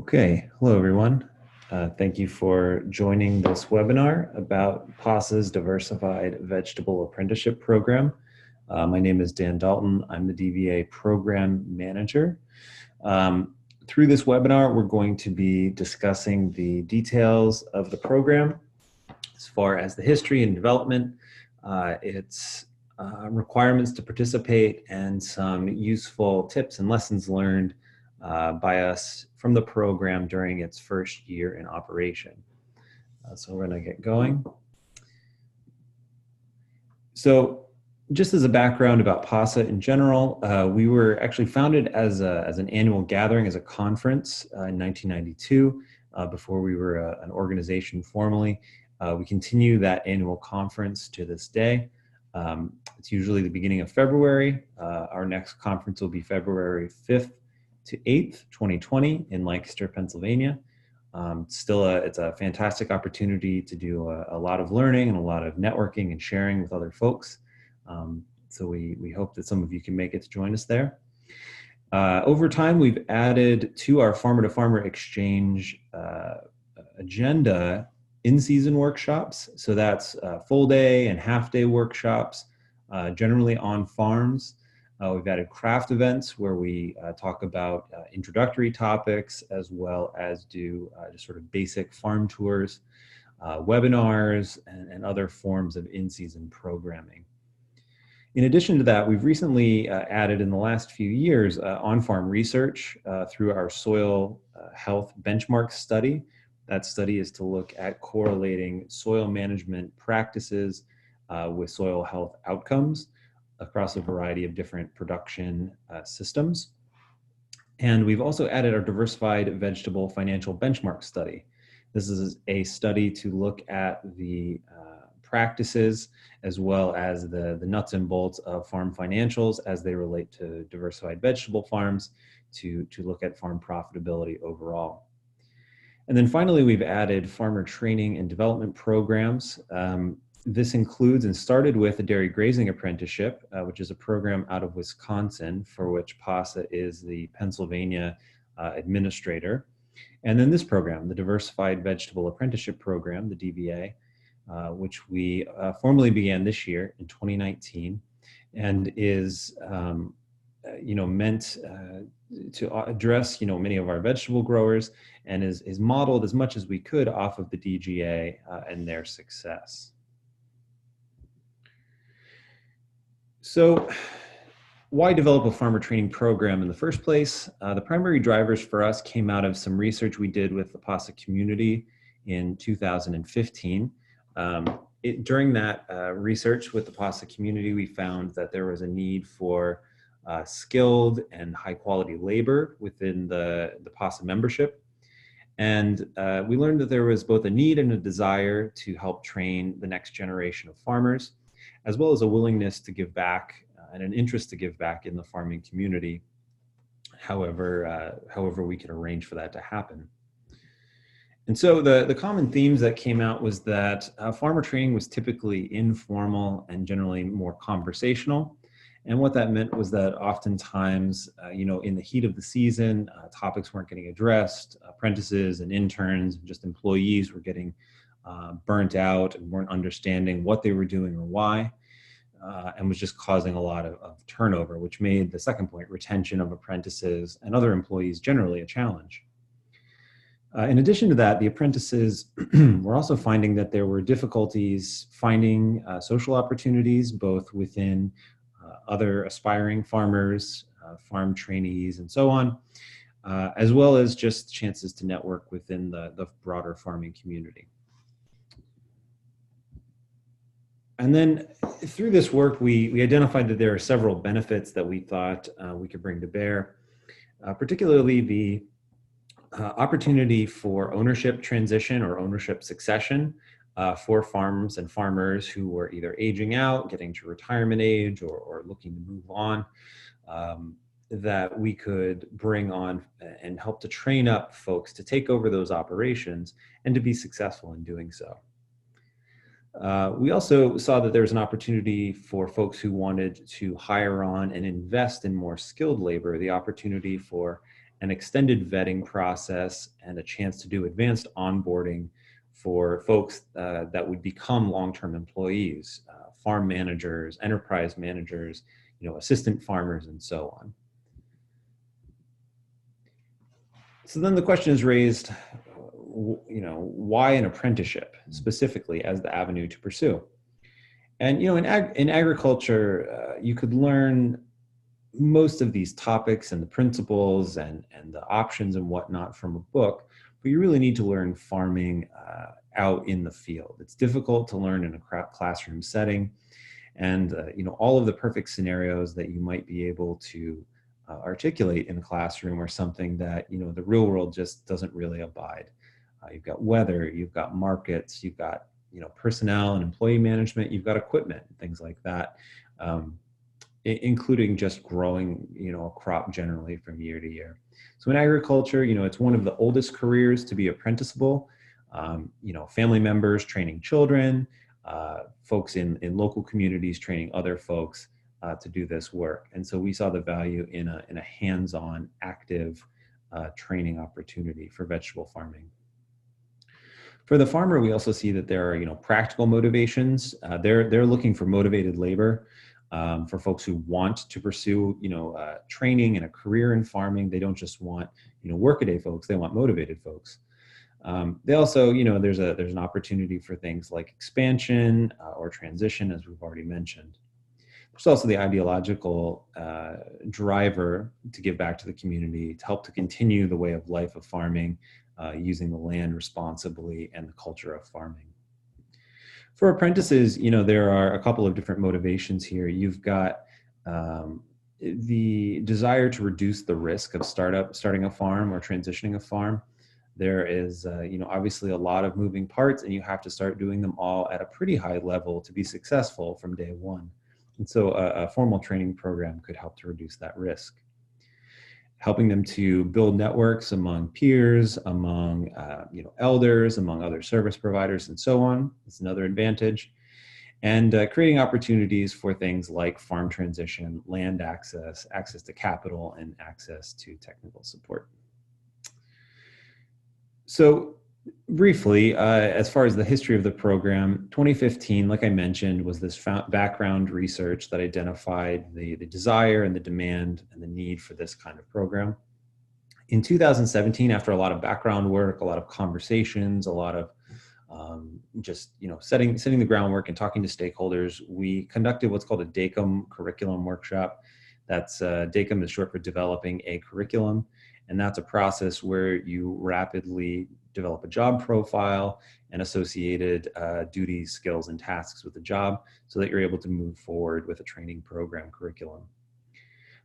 Okay, hello everyone. Thank you for joining this webinar about PASA's Diversified Vegetable Apprenticeship Program. My name is Dan Dalton. I'm the DVA Program Manager. Through this webinar, we're going to be discussing the details of the program as far as the history and development, its requirements to participate, and some useful tips and lessons learned by us from the program during its first year in operation. So we're going to get going. So just as a background about PASA in general, we were actually founded as an annual gathering, as a conference in 1992, before we were an organization formally. We continue that annual conference to this day. It's usually the beginning of February. Our next conference will be February 5th to 8th, 2020 in Lancaster, Pennsylvania. It's a fantastic opportunity to do a lot of learning and a lot of networking and sharing with other folks. So we hope that some of you can make it to join us there. Over time, we've added to our farmer-to-farmer exchange agenda in-season workshops. So that's full day and half day workshops, generally on farms. We've added craft events where we talk about introductory topics, as well as do just sort of basic farm tours, webinars, and other forms of in-season programming. In addition to that, we've recently added in the last few years on-farm research through our soil health benchmark study. That study is to look at correlating soil management practices with soil health outcomes across a variety of different production systems. And we've also added our Diversified Vegetable Financial Benchmark Study. This is a study to look at the practices as well as the nuts and bolts of farm financials as they relate to diversified vegetable farms to look at farm profitability overall. And then finally, we've added farmer training and development programs. This includes and started with a dairy grazing apprenticeship, which is a program out of Wisconsin for which PASA is the Pennsylvania administrator. And then this program, the Diversified Vegetable Apprenticeship Program, the DVA, which we formally began this year in 2019 and is meant to address many of our vegetable growers and is modeled as much as we could off of the DGA and their success. So why develop a farmer training program in the first place? The primary drivers for us came out of some research we did with the PASA community in 2015. During that research with the PASA community, we found that there was a need for skilled and high quality labor within the PASA membership. And we learned that there was both a need and a desire to help train the next generation of farmers, as well as a willingness to give back and an interest to give back in the farming community, however we could arrange for that to happen. And so the common themes that came out was that farmer training was typically informal and generally more conversational. And what that meant was that oftentimes, in the heat of the season, topics weren't getting addressed. Apprentices and interns and just employees were getting burnt out and weren't understanding what they were doing or why, and was just causing a lot of turnover, which made the second point, retention of apprentices and other employees generally a challenge. In addition to that, the apprentices were also finding that there were difficulties finding social opportunities, both within other aspiring farmers, farm trainees, and so on, as well as just chances to network within the broader farming community. And then through this work, we identified that there are several benefits that we thought we could bring to bear, particularly the opportunity for ownership transition or ownership succession for farms and farmers who were either aging out, getting to retirement age, or looking to move on, that we could bring on and help to train up folks to take over those operations and to be successful in doing so. We also saw that there was an opportunity for folks who wanted to hire on and invest in more skilled labor, the opportunity for an extended vetting process and a chance to do advanced onboarding for folks that would become long-term employees, farm managers, enterprise managers, assistant farmers, and so on. So then the question is raised, why an apprenticeship specifically as the avenue to pursue? And in agriculture, you could learn most of these topics and the principles and the options and whatnot from a book, but you really need to learn farming out in the field. It's difficult to learn in a classroom setting, and all of the perfect scenarios that you might be able to articulate in a classroom are something that the real world just doesn't really abide. You've got weather, you've got markets, you've got personnel and employee management, you've got equipment, things like that, including just growing a crop generally from year to year. So in agriculture, it's one of the oldest careers to be apprenticeable. Family members training children, folks in local communities training other folks to do this work. And so we saw the value in a hands-on, active training opportunity for vegetable farming. For the farmer, we also see that there are practical motivations. They're looking for motivated labor. For folks who want to pursue training and a career in farming. They don't just want workaday folks, they want motivated folks. They also, there's an opportunity for things like expansion or transition, as we've already mentioned. There's also the ideological driver to give back to the community, to help to continue the way of life of farming, using the land responsibly and the culture of farming. For apprentices, there are a couple of different motivations here. You've got the desire to reduce the risk of starting a farm or transitioning a farm. There is, obviously a lot of moving parts, and you have to start doing them all at a pretty high level to be successful from day one. And so a formal training program could help to reduce that risk. Helping them to build networks among peers, among elders, among other service providers, and so on. It's another advantage. And creating opportunities for things like farm transition, land access, access to capital, and access to technical support. So briefly, as far as the history of the program, 2015, like I mentioned, was this background research that identified the desire and the demand and the need for this kind of program. In 2017, after a lot of background work, a lot of conversations, a lot of just setting the groundwork and talking to stakeholders, we conducted what's called a DACUM curriculum workshop. That's DACUM is short for developing a curriculum. And that's a process where you rapidly develop a job profile and associated duties, skills, and tasks with the job so that you're able to move forward with a training program curriculum.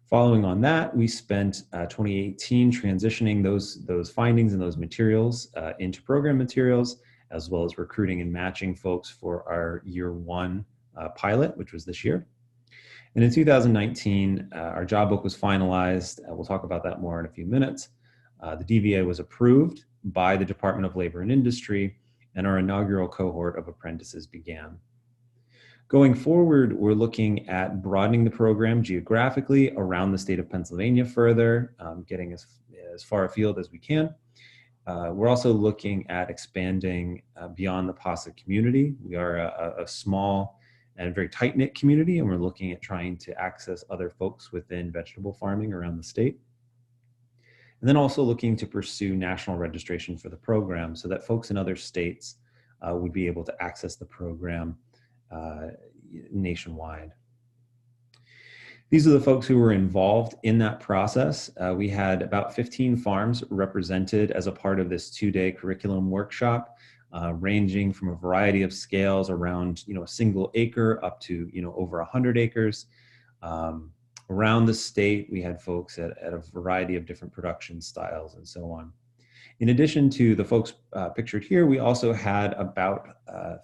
Following on that, we spent 2018 transitioning those findings and those materials into program materials, as well as recruiting and matching folks for our year one pilot, which was this year. And in 2019, our job book was finalized. We'll talk about that more in a few minutes. The DVA was approved by the Department of Labor and Industry, and our inaugural cohort of apprentices began. Going forward, we're looking at broadening the program geographically around the state of Pennsylvania further, getting as far afield as we can. We're also looking at expanding beyond the PASA community. We are a small and very tight-knit community, and we're looking at trying to access other folks within vegetable farming around the state. And then also looking to pursue national registration for the program so that folks in other states would be able to access the program nationwide. These are the folks who were involved in that process. We had about 15 farms represented as a part of this two-day curriculum workshop, ranging from a variety of scales around a single acre up to over 100 acres. Around the state, we had folks at a variety of different production styles and so on. In addition to the folks pictured here, we also had about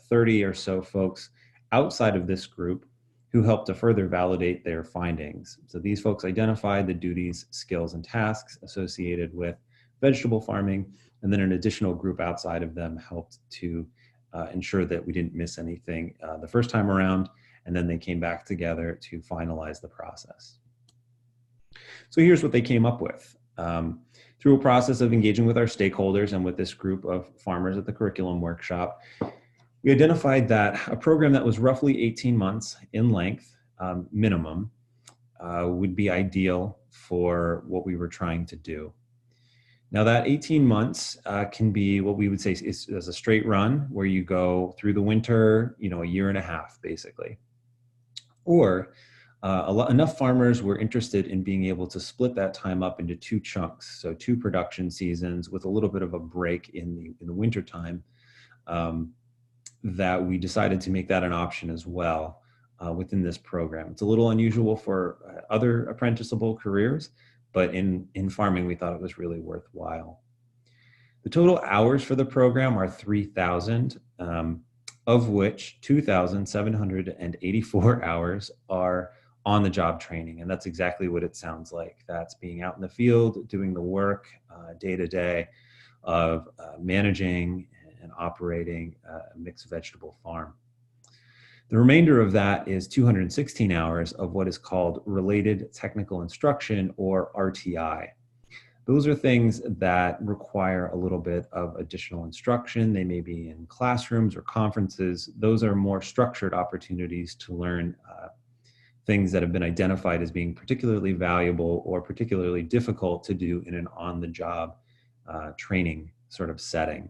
30 or so folks outside of this group who helped to further validate their findings. So these folks identified the duties, skills, and tasks associated with vegetable farming, and then an additional group outside of them helped to ensure that we didn't miss anything the first time around, and then they came back together to finalize the process. So here's what they came up with. Through a process of engaging with our stakeholders and with this group of farmers at the curriculum workshop, we identified that a program that was roughly 18 months in length, minimum, would be ideal for what we were trying to do. Now that 18 months can be what we would say is a straight run where you go through the winter, a year and a half basically. Or enough farmers were interested in being able to split that time up into 2 chunks, so 2 production seasons with a little bit of a break in the winter time, that we decided to make that an option as well within this program. It's a little unusual for other apprenticeable careers, but in farming, we thought it was really worthwhile. The total hours for the program are 3,000, of which 2,784 hours are on-the-job training, and that's exactly what it sounds like. That's being out in the field, doing the work day to day of managing and operating a mixed vegetable farm. The remainder of that is 216 hours of what is called related technical instruction, or RTI. Those are things that require a little bit of additional instruction. They may be in classrooms or conferences. Those are more structured opportunities to learn things that have been identified as being particularly valuable or particularly difficult to do in an on-the-job training sort of setting.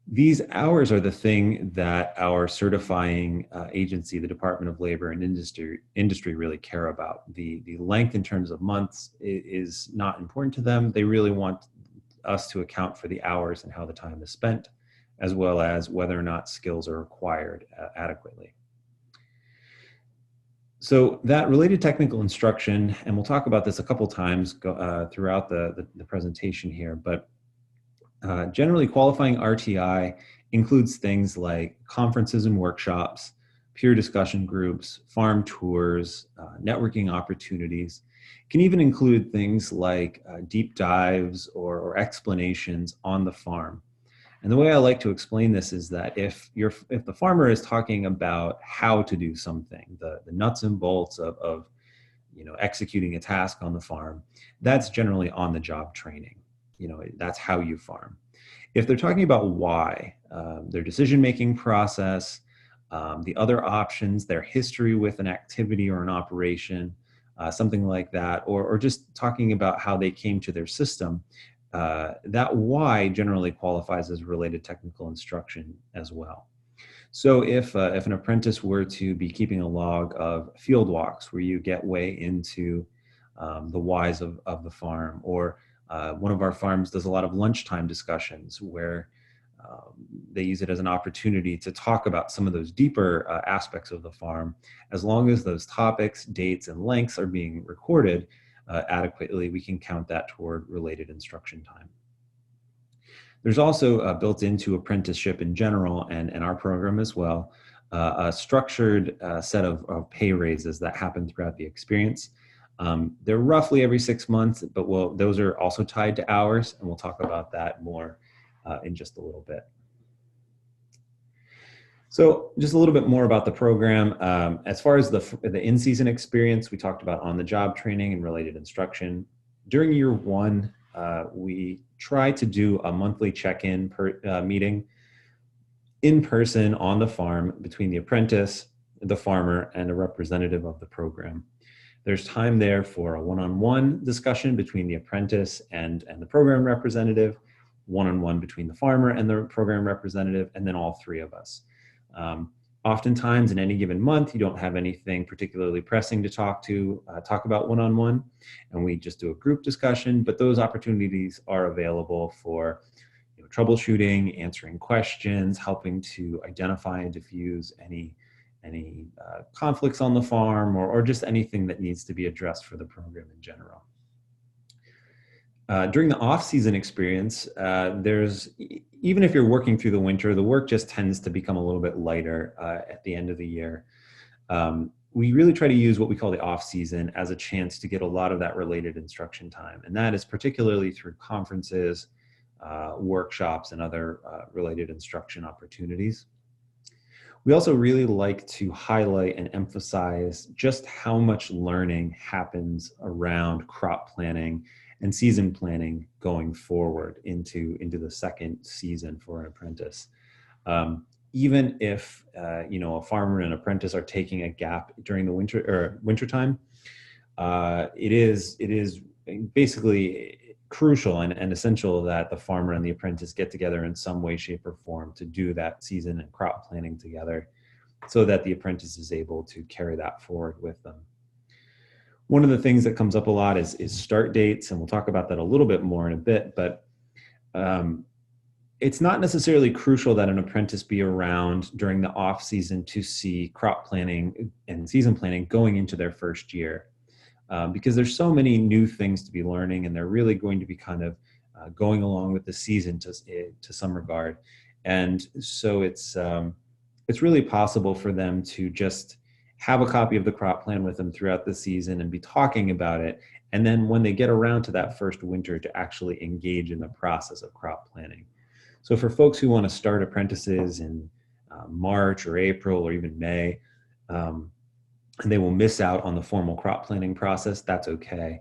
These hours are the thing that our certifying agency, the Department of Labor and Industry really care about. The length in terms of months is not important to them. They really want us to account for the hours and how the time is spent, as well as whether or not skills are required adequately. So that related technical instruction, and we'll talk about this a couple times throughout the presentation here, but generally qualifying RTI includes things like conferences and workshops, peer discussion groups, farm tours, networking opportunities. It can even include things like deep dives or explanations on the farm. And the way I like to explain this is that if the farmer is talking about how to do something, the nuts and bolts of executing a task on the farm, that's generally on-the-job training. That's how you farm. If they're talking about why, their decision-making process, the other options, their history with an activity or an operation, something like that, or just talking about how they came to their system, that why generally qualifies as related technical instruction as well. So if an apprentice were to be keeping a log of field walks where you get way into the whys of the farm, or one of our farms does a lot of lunchtime discussions where they use it as an opportunity to talk about some of those deeper aspects of the farm. As long as those topics, dates, and lengths are being recorded adequately, we can count that toward related instruction time. There's also built into apprenticeship in general, and our program as well, a structured set of pay raises that happen throughout the experience. They're roughly every 6 months, but those are also tied to hours, and we'll talk about that more in just a little bit. So just a little bit more about the program. As far as the in-season experience, we talked about on-the-job training and related instruction. During year 1, we try to do a monthly check-in meeting in person on the farm between the apprentice, the farmer, and a representative of the program. There's time there for a one-on-one discussion between the apprentice and the program representative, one-on-one between the farmer and the program representative, and then all 3 of us. Oftentimes in any given month, you don't have anything particularly pressing to talk about one-on-one, and we just do a group discussion, but those opportunities are available for troubleshooting, answering questions, helping to identify and diffuse any conflicts on the farm, or just anything that needs to be addressed for the program in general. During the off-season experience, even if you're working through the winter, the work just tends to become a little bit lighter at the end of the year. We really try to use what we call the off-season as a chance to get a lot of that related instruction time, and that is particularly through conferences, workshops and other related instruction opportunities. We also really like to highlight and emphasize just how much learning happens around crop planning and season planning going forward into the second season for an apprentice. Even if a farmer and an apprentice are taking a gap during the wintertime, it is basically crucial and essential that the farmer and the apprentice get together in some way, shape, or form to do that season and crop planning together, so that the apprentice is able to carry that forward with them. One of the things that comes up a lot is start dates, and we'll talk about that a little bit more in a bit, but it's not necessarily crucial that an apprentice be around during the off season to see crop planning and season planning going into their first year, because there's so many new things to be learning, and they're really going to be kind of going along with the season to some regard. And so it's really possible for them to just have a copy of the crop plan with them throughout the season and be talking about it. And then when they get around to that first winter, to actually engage in the process of crop planning. So for folks who want to start apprentices in March or April or even May, and they will miss out on the formal crop planning process, that's okay,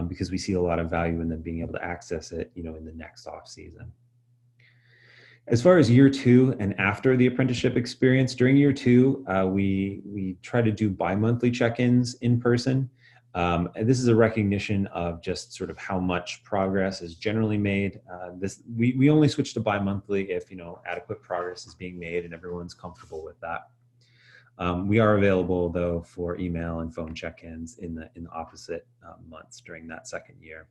because we see a lot of value in them being able to access it, in the next off season. As far as year two and after the apprenticeship experience, during year two, we try to do bi-monthly check-ins in person. And this is a recognition of just sort of how much progress is generally made. We only switch to bi-monthly if adequate progress is being made and everyone's comfortable with that. We are available though for email and phone check-ins in the opposite months during that second year.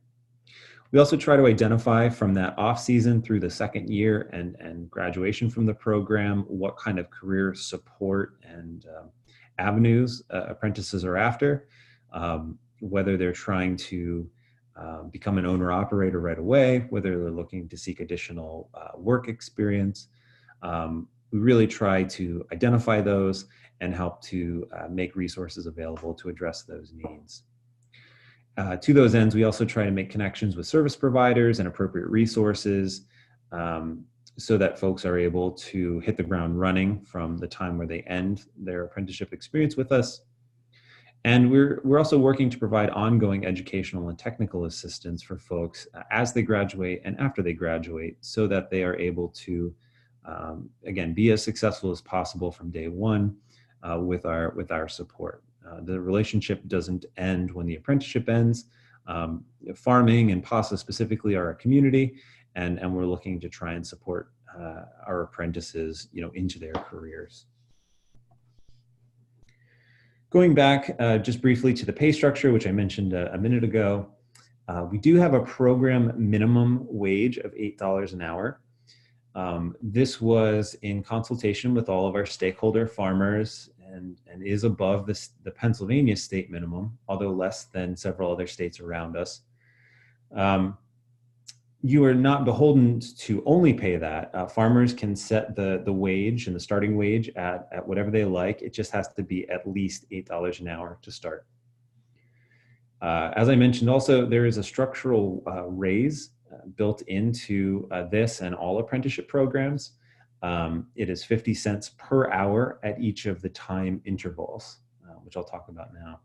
We also try to identify from that off season through the second year and graduation from the program what kind of career support and avenues apprentices are after, whether they're trying to become an owner-operator right away, whether they're looking to seek additional work experience. We really try to identify those and help to make resources available to address those needs. To those ends, we also try to make connections with service providers and appropriate resources, so that folks are able to hit the ground running from the time where they end their apprenticeship experience with us. And we're also working to provide ongoing educational and technical assistance for folks as they graduate and after they graduate, so that they are able to, again, be as successful as possible from day one with our support. The relationship doesn't end when the apprenticeship ends. Farming and PASA specifically are a community, and we're looking to try and support our apprentices, into their careers. Going back just briefly to the pay structure, which I mentioned a minute ago, we do have a program minimum wage of $8 an hour. This was in consultation with all of our stakeholder farmers and is above the Pennsylvania state minimum, although less than several other states around us. You are not beholden to only pay that. Farmers can set the wage and the starting wage at whatever they like. It just has to be at least $8 an hour to start. As I mentioned also, there is a structural raise built into this and all apprenticeship programs. It is 50 cents per hour at each of the time intervals, which I'll talk about now.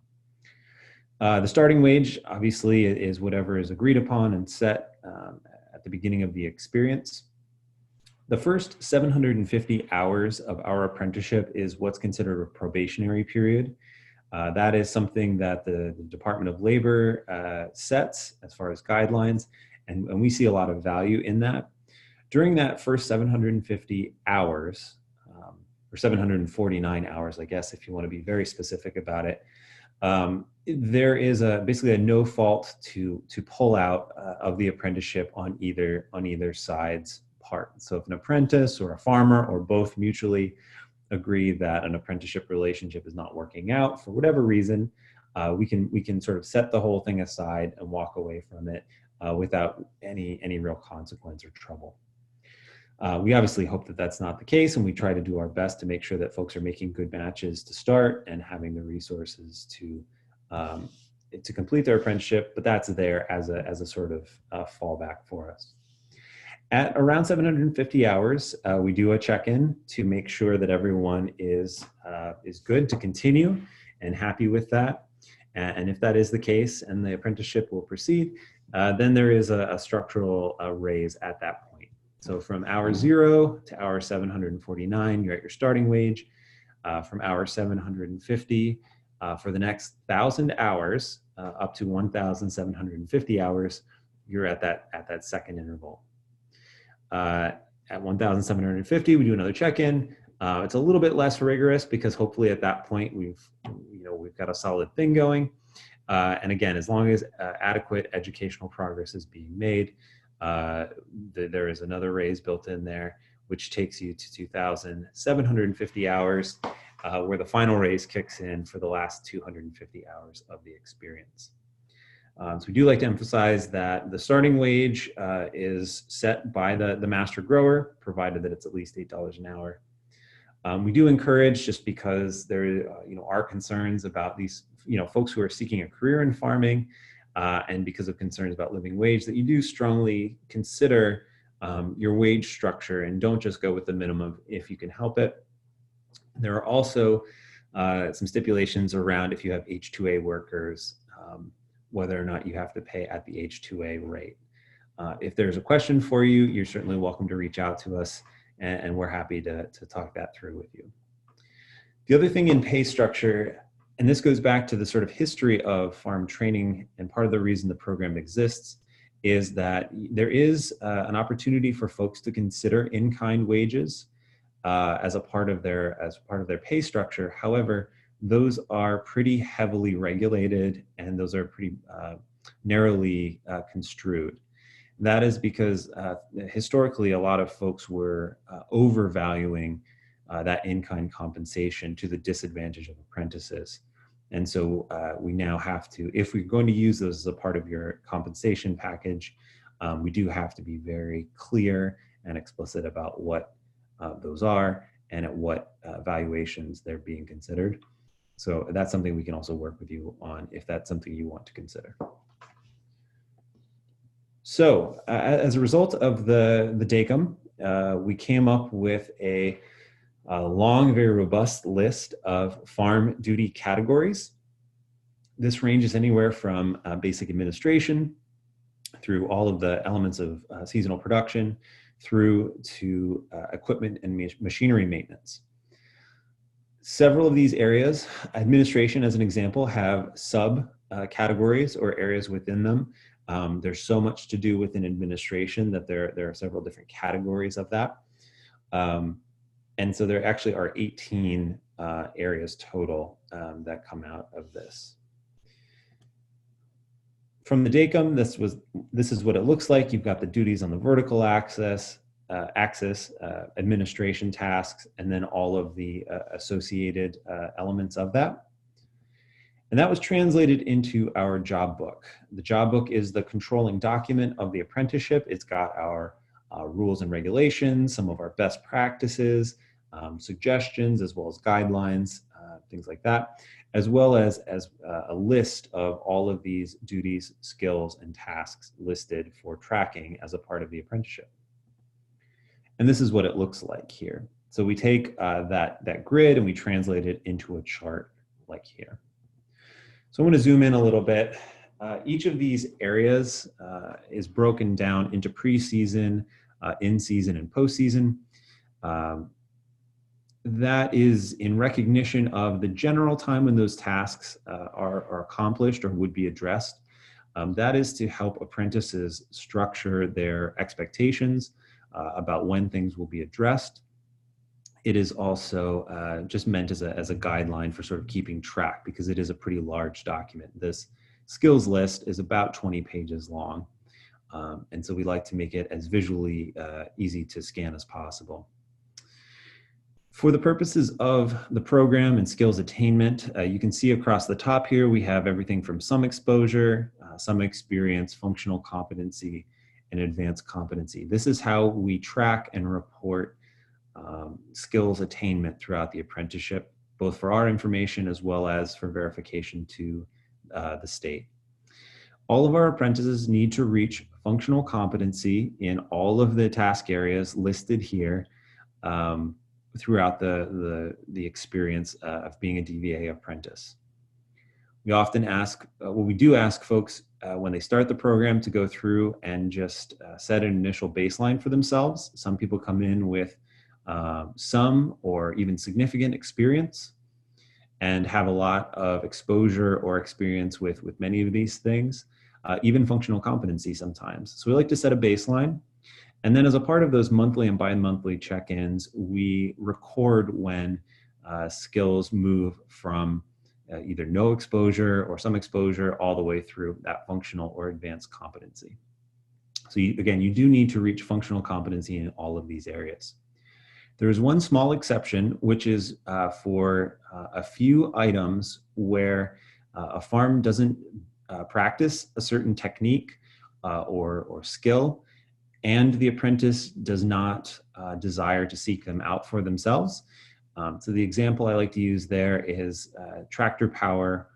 The starting wage, obviously, is whatever is agreed upon and set at the beginning of the experience. The first 750 hours of our apprenticeship is what's considered a probationary period. That is something that the Department of Labor sets as far as guidelines, and we see a lot of value in that. During that first 750 hours, or 749 hours, I guess, if you want to be very specific about it, there is basically a no fault to pull out of the apprenticeship on either side's part. So if an apprentice or a farmer or both mutually agree that an apprenticeship relationship is not working out for whatever reason, we can sort of set the whole thing aside and walk away from it without any real consequence or trouble. We obviously hope that that's not the case, and we try to do our best to make sure that folks are making good matches to start and having the resources to complete their apprenticeship, but that's there as a sort of fallback for us. At around 750 hours, we do a check-in to make sure that everyone is good to continue and happy with that. And if that is the case and the apprenticeship will proceed, then there is a structural raise at that point. So from hour 0 to hour 749, you're at your starting wage. From hour 750 for the next 1,000 hours up to 1,750 hours, you're at that second interval. At 1,750, we do another check-in. It's a little bit less rigorous because hopefully at that point we've got a solid thing going. And again, as long as adequate educational progress is being made, there is another raise built in there, which takes you to 2,750 hours, where the final raise kicks in for the last 250 hours of the experience. So we do like to emphasize that the starting wage is set by the master grower, provided that it's at least $8 an hour. We do encourage, just because there are concerns about these folks who are seeking a career in farming, and because of concerns about living wage, that you do strongly consider your wage structure and don't just go with the minimum if you can help it. There are also some stipulations around if you have H-2A workers, whether or not you have to pay at the H-2A rate. If there's a question for you, you're certainly welcome to reach out to us, and we're happy to talk that through with you. The other thing in pay structure, and this goes back to the sort of history of farm training, and part of the reason the program exists, is that there is an opportunity for folks to consider in-kind wages as part of their pay structure. However, those are pretty heavily regulated, and those are pretty narrowly construed. That is because historically a lot of folks were overvaluing that in-kind compensation to the disadvantage of apprentices. And so we now have to, if we're going to use those as a part of your compensation package, we do have to be very clear and explicit about what those are and at what valuations they're being considered. So that's something we can also work with you on if that's something you want to consider. So as a result of the DACM, we came up with a long, very robust list of farm duty categories. This ranges anywhere from basic administration through all of the elements of seasonal production through to equipment and machinery maintenance. Several of these areas, administration as an example, have sub categories or areas within them. There's so much to do within administration that there are several different categories of that. And so there actually are 18 areas total that come out of this. From the DACM, this is what it looks like. You've got the duties on the vertical axis, administration tasks, and then all of the associated elements of that. And that was translated into our job book. The job book is the controlling document of the apprenticeship. It's got our rules and regulations, some of our best practices, suggestions, as well as guidelines, things like that, as well as a list of all of these duties, skills, and tasks listed for tracking as a part of the apprenticeship. And this is what it looks like here. So we take that grid and we translate it into a chart like here. So I'm going to zoom in a little bit. Each of these areas is broken down into pre-season, in-season, and post-season. That is in recognition of the general time when those tasks are accomplished or would be addressed. That is to help apprentices structure their expectations about when things will be addressed. It is also just meant as a guideline for sort of keeping track, because it is a pretty large document. This skills list is about 20 pages long. And so we like to make it as visually easy to scan as possible. For the purposes of the program and skills attainment, you can see across the top here, we have everything from some exposure, some experience, functional competency, and advanced competency. This is how we track and report skills attainment throughout the apprenticeship, both for our information as well as for verification to the state. All of our apprentices need to reach functional competency in all of the task areas listed here throughout the experience of being a DVA apprentice. We often ask, we do ask folks when they start the program to go through and just set an initial baseline for themselves. Some people come in with some or even significant experience and have a lot of exposure or experience with many of these things, even functional competency sometimes. So we like to set a baseline. And then as a part of those monthly and bi-monthly check-ins, we record when skills move from either no exposure or some exposure all the way through that functional or advanced competency. So again, you do need to reach functional competency in all of these areas. There is one small exception, which is for a few items where a farm doesn't practice a certain technique or skill, and the apprentice does not desire to seek them out for themselves. So the example I like to use there is tractor power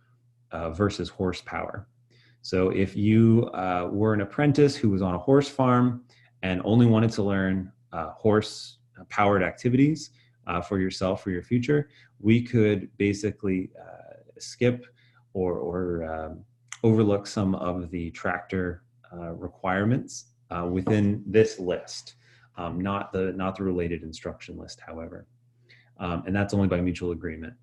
versus horsepower. So if you were an apprentice who was on a horse farm and only wanted to learn horse-powered activities for yourself, for your future, we could basically skip or overlook some of the tractor requirements within this list, not the related instruction list, however. And that's only by mutual agreement.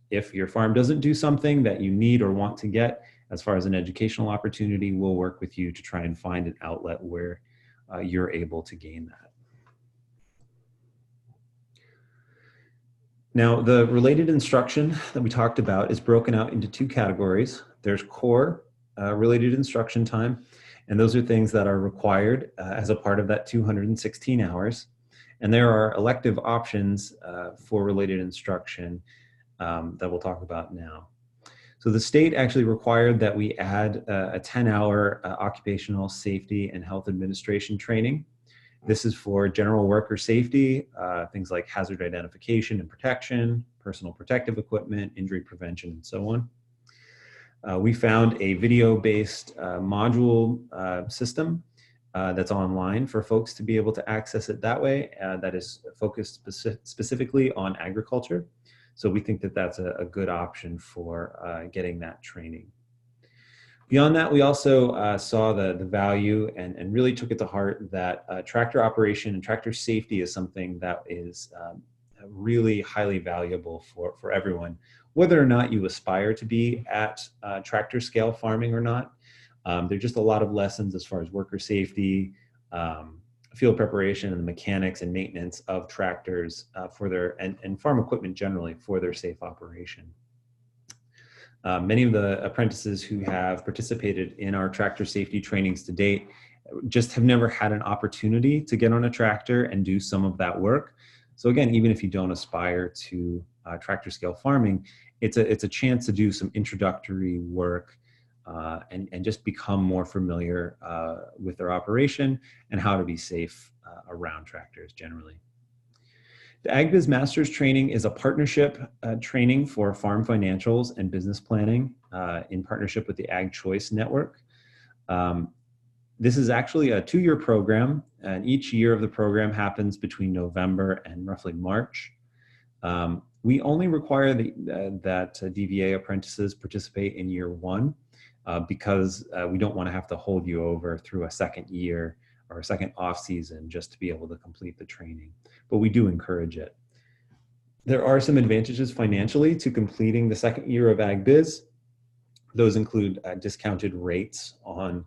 If your farm doesn't do something that you need or want to get as far as an educational opportunity, we'll work with you to try and find an outlet where you're able to gain that. Now, the related instruction that we talked about is broken out into two categories. There's core related instruction time, and those are things that are required as a part of that 216 hours. And there are elective options for related instruction that we'll talk about now. So the state actually required that we add a 10-hour occupational safety and health administration training. This is for general worker safety, things like hazard identification and protection, personal protective equipment, injury prevention, and so on. We found a video-based module system that's online for folks to be able to access it that way, that is focused specifically on agriculture. So we think that that's a good option for getting that training. Beyond that, we also saw the value and really took it to heart that tractor operation and tractor safety is something that is really highly valuable for everyone, whether or not you aspire to be at tractor scale farming or not. There are just a lot of lessons as far as worker safety, field preparation, and the mechanics and maintenance of tractors for their, and farm equipment generally for their safe operation. Many of the apprentices who have participated in our tractor safety trainings to date just have never had an opportunity to get on a tractor and do some of that work. So again, even if you don't aspire to tractor scale farming, it's a chance to do some introductory work and just become more familiar with their operation and how to be safe around tractors generally. The AgBiz Masters training is a partnership training for farm financials and business planning in partnership with the Ag Choice Network. This is actually a 2-year program, and each year of the program happens between November and roughly March. We only require that DVA apprentices participate in year 1 because we don't want to have to hold you over through a second year or a second off season just to be able to complete the training, but we do encourage it. There are some advantages financially to completing the second year of AgBiz. Those include discounted rates on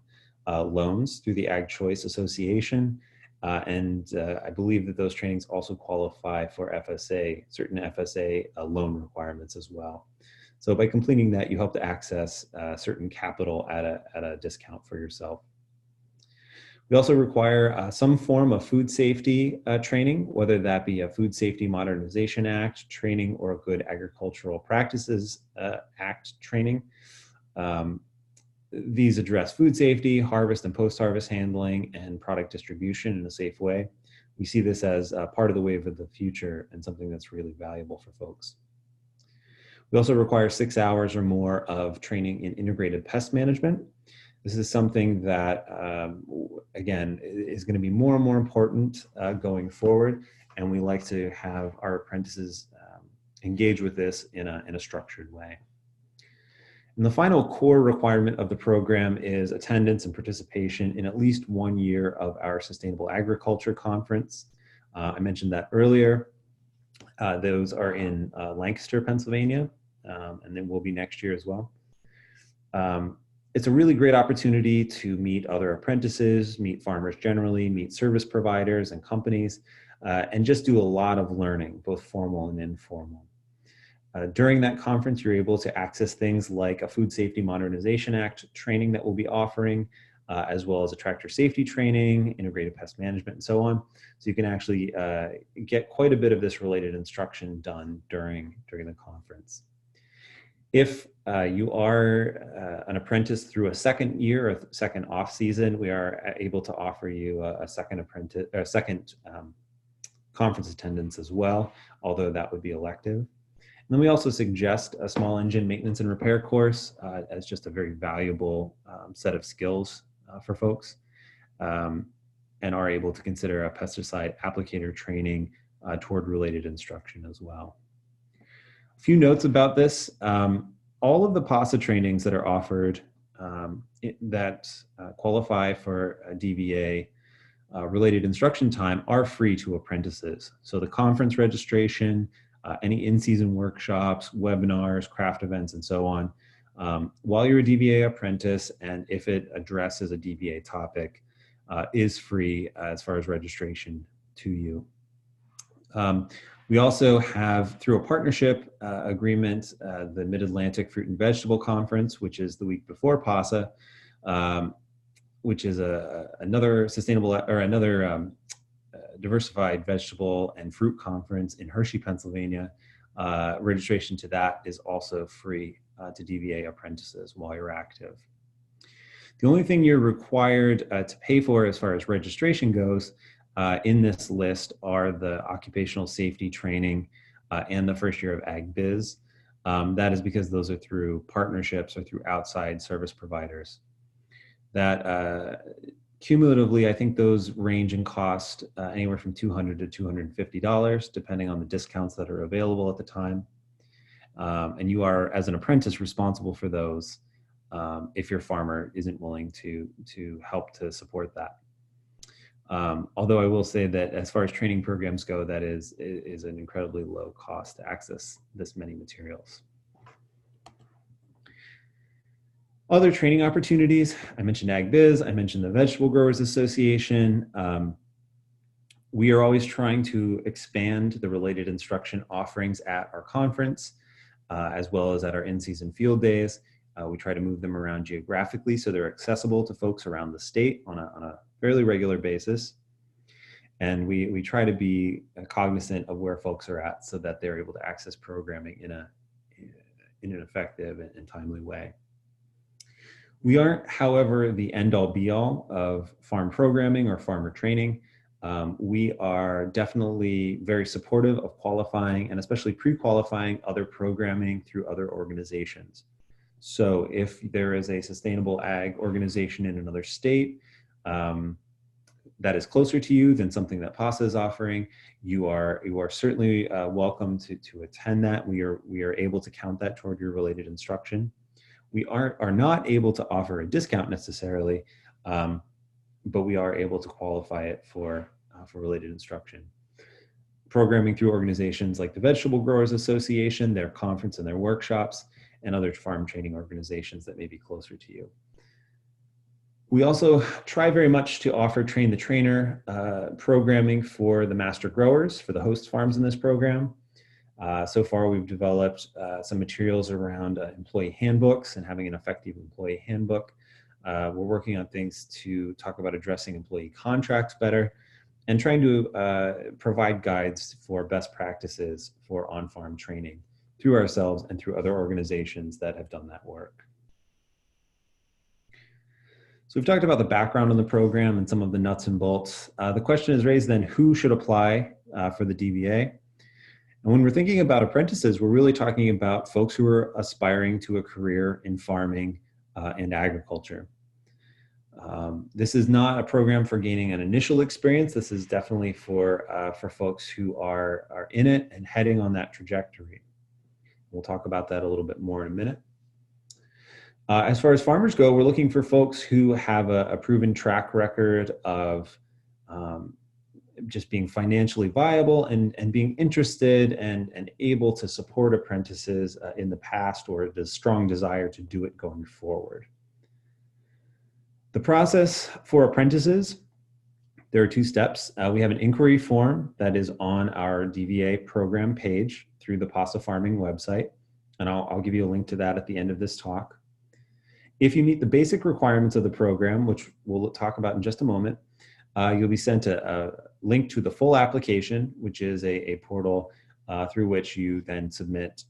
loans through the Ag Choice Association, and I believe that those trainings also qualify for FSA, certain FSA loan requirements as well. So by completing that, you help to access certain capital at a discount for yourself. We also require some form of food safety training, whether that be a Food Safety Modernization Act training or a Good Agricultural Practices Act training. These address food safety, harvest and post-harvest handling, and product distribution in a safe way. We see this as part of the wave of the future and something that's really valuable for folks. We also require 6 hours or more of training in integrated pest management. This is something that, again, is going to be more and more important going forward, and we like to have our apprentices engage with this in a structured way. And the final core requirement of the program is attendance and participation in at least 1 year of our Sustainable Agriculture Conference. I mentioned that earlier. Those are in Lancaster, Pennsylvania, and then will be next year as well. It's a really great opportunity to meet other apprentices, meet farmers generally, meet service providers and companies, and just do a lot of learning, both formal and informal. During that conference, you're able to access things like a Food Safety Modernization Act training that we'll be offering, as well as a tractor safety training, integrated pest management, and so on. So you can actually get quite a bit of this related instruction done during the conference. If you are an apprentice through a second year or second off season, we are able to offer you a second conference attendance as well, although that would be elective. And then we also suggest a small engine maintenance and repair course as just a very valuable set of skills for folks, and are able to consider a pesticide applicator training toward related instruction as well. A few notes about this. All of the PASA trainings that are offered that qualify for a DVA related instruction time are free to apprentices. So the conference registration, any in-season workshops, webinars, craft events, and so on, while you're a DVA apprentice, and if it addresses a DVA topic, is free as far as registration to you. We also have, through a partnership agreement, the Mid-Atlantic Fruit and Vegetable Conference, which is the week before PASA, which is another Diversified Vegetable and Fruit Conference in Hershey, Pennsylvania. Registration to that is also free to DVA apprentices while you're active. The only thing you're required to pay for as far as registration goes in this list are the occupational safety training and the first year of Ag Biz. That is because those are through partnerships or through outside service providers. That cumulatively, I think those range in cost anywhere from $200 to $250, depending on the discounts that are available at the time. And you are, as an apprentice, responsible for those if your farmer isn't willing to help to support that. Although I will say that as far as training programs go, that is an incredibly low cost to access this many materials. Other training opportunities, I mentioned Ag Biz, I mentioned the Vegetable Growers Association. We are always trying to expand the related instruction offerings at our conference, as well as at our in-season field days. We try to move them around geographically so they're accessible to folks around the state on a fairly regular basis. And we try to be cognizant of where folks are at so that they're able to access programming in an effective and timely way. We aren't, however, the end-all be-all of farm programming or farmer training. We are definitely very supportive of qualifying and especially pre-qualifying other programming through other organizations. So if there is a sustainable ag organization in another state that is closer to you than something that PASA is offering, you are certainly welcome to attend that. We are able to count that toward your related instruction. We are not able to offer a discount necessarily, but we are able to qualify it for related instruction. Programming through organizations like the Vegetable Growers Association, their conference and their workshops, and other farm training organizations that may be closer to you. We also try very much to offer train the trainer programming for the master growers, for the host farms in this program. So far, we've developed some materials around employee handbooks and having an effective employee handbook. We're working on things to talk about addressing employee contracts better and trying to provide guides for best practices for on-farm training through ourselves and through other organizations that have done that work. So we've talked about the background on the program and some of the nuts and bolts. The question is raised then, who should apply for the DVA? And when we're thinking about apprentices, we're really talking about folks who are aspiring to a career in farming and agriculture. This is not a program for gaining an initial experience. This is definitely for folks who are in it and heading on that trajectory. We'll talk about that a little bit more in a minute. As far as farmers go, we're looking for folks who have a proven track record of just being financially viable and being interested and able to support apprentices in the past, or the strong desire to do it going forward. The process for apprentices, there are 2 steps. We have an inquiry form that is on our DVA program page through the PASA Farming website, and I'll give you a link to that at the end of this talk. If you meet the basic requirements of the program, which we'll talk about in just a moment, you'll be sent a link to the full application, which is a portal through which you then submit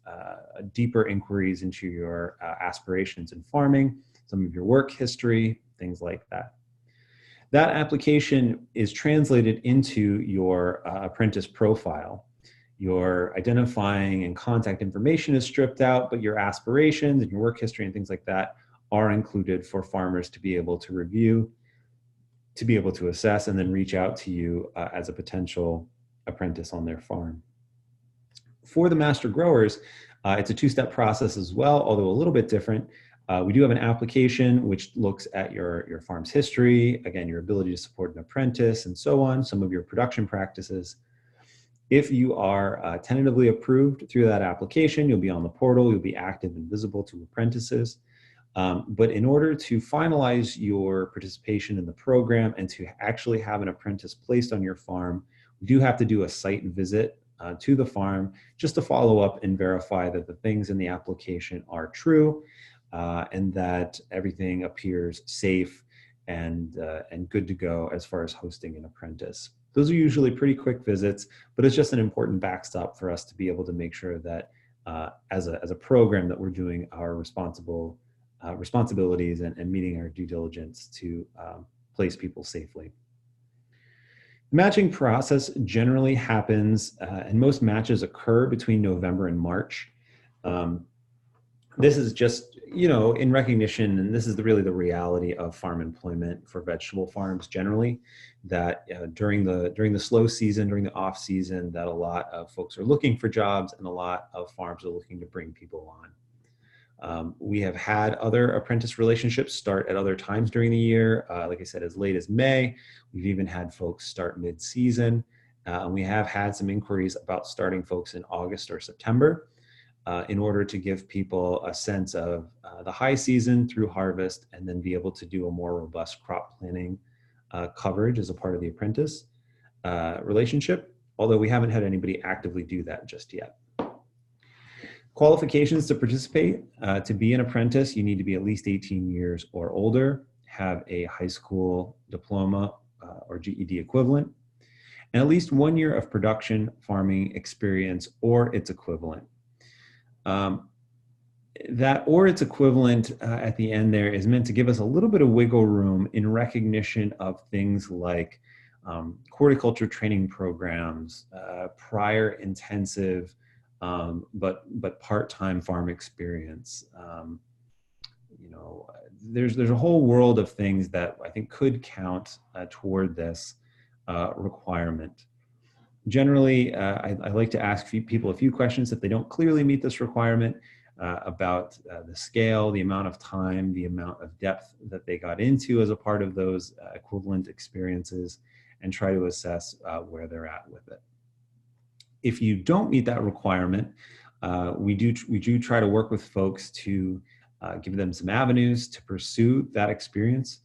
deeper inquiries into your aspirations in farming, some of your work history, things like that. That application is translated into your apprentice profile. Your identifying and contact information is stripped out, but your aspirations and your work history and things like that are included for farmers to be able to review, to be able to assess, and then reach out to you as a potential apprentice on their farm. For the master growers, it's a 2-step process as well, although a little bit different. We do have an application which looks at your farm's history, again, your ability to support an apprentice and so on, some of your production practices. If you are tentatively approved through that application, you'll be on the portal, you'll be active and visible to apprentices. But in order to finalize your participation in the program and to actually have an apprentice placed on your farm, we do have to do a site visit to the farm just to follow up and verify that the things in the application are true and that everything appears safe and good to go as far as hosting an apprentice. Those are usually pretty quick visits, but it's just an important backstop for us to be able to make sure that as a program that we're doing our responsibilities and meeting our due diligence to place people safely. The matching process generally happens, and most matches occur between November and March. This is just, in recognition, and this is really the reality of farm employment for vegetable farms generally, that during the slow season, during the off season, that a lot of folks are looking for jobs and a lot of farms are looking to bring people on. We have had other apprentice relationships start at other times during the year. Like I said, as late as May. We've even had folks start mid-season. And we have had some inquiries about starting folks in August or September in order to give people a sense of the high season through harvest and then be able to do a more robust crop planning coverage as a part of the apprentice relationship, although we haven't had anybody actively do that just yet. Qualifications to participate. To be an apprentice, you need to be at least 18 years or older, have a high school diploma or GED equivalent, and at least 1 year of production farming experience or its equivalent. That or its equivalent at the end there is meant to give us a little bit of wiggle room in recognition of things like horticulture training programs, prior intensive but part-time farm experience. There's a whole world of things that I think could count toward this requirement. Generally, I like to ask people a few questions if they don't clearly meet this requirement about the scale, the amount of time, the amount of depth that they got into as a part of those equivalent experiences, and try to assess where they're at with it. If you don't meet that requirement, we do try to work with folks to give them some avenues to pursue that experience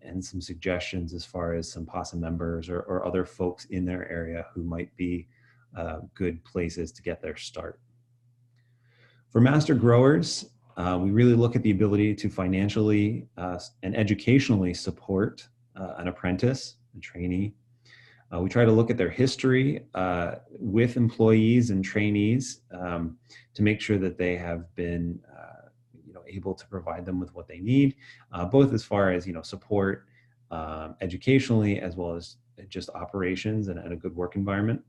and some suggestions as far as some PASA members or other folks in their area who might be good places to get their start. For master growers, we really look at the ability to financially and educationally support an apprentice, a trainee. We try to look at their history with employees and trainees to make sure that they have been able to provide them with what they need, both as far as support educationally as well as just operations and a good work environment.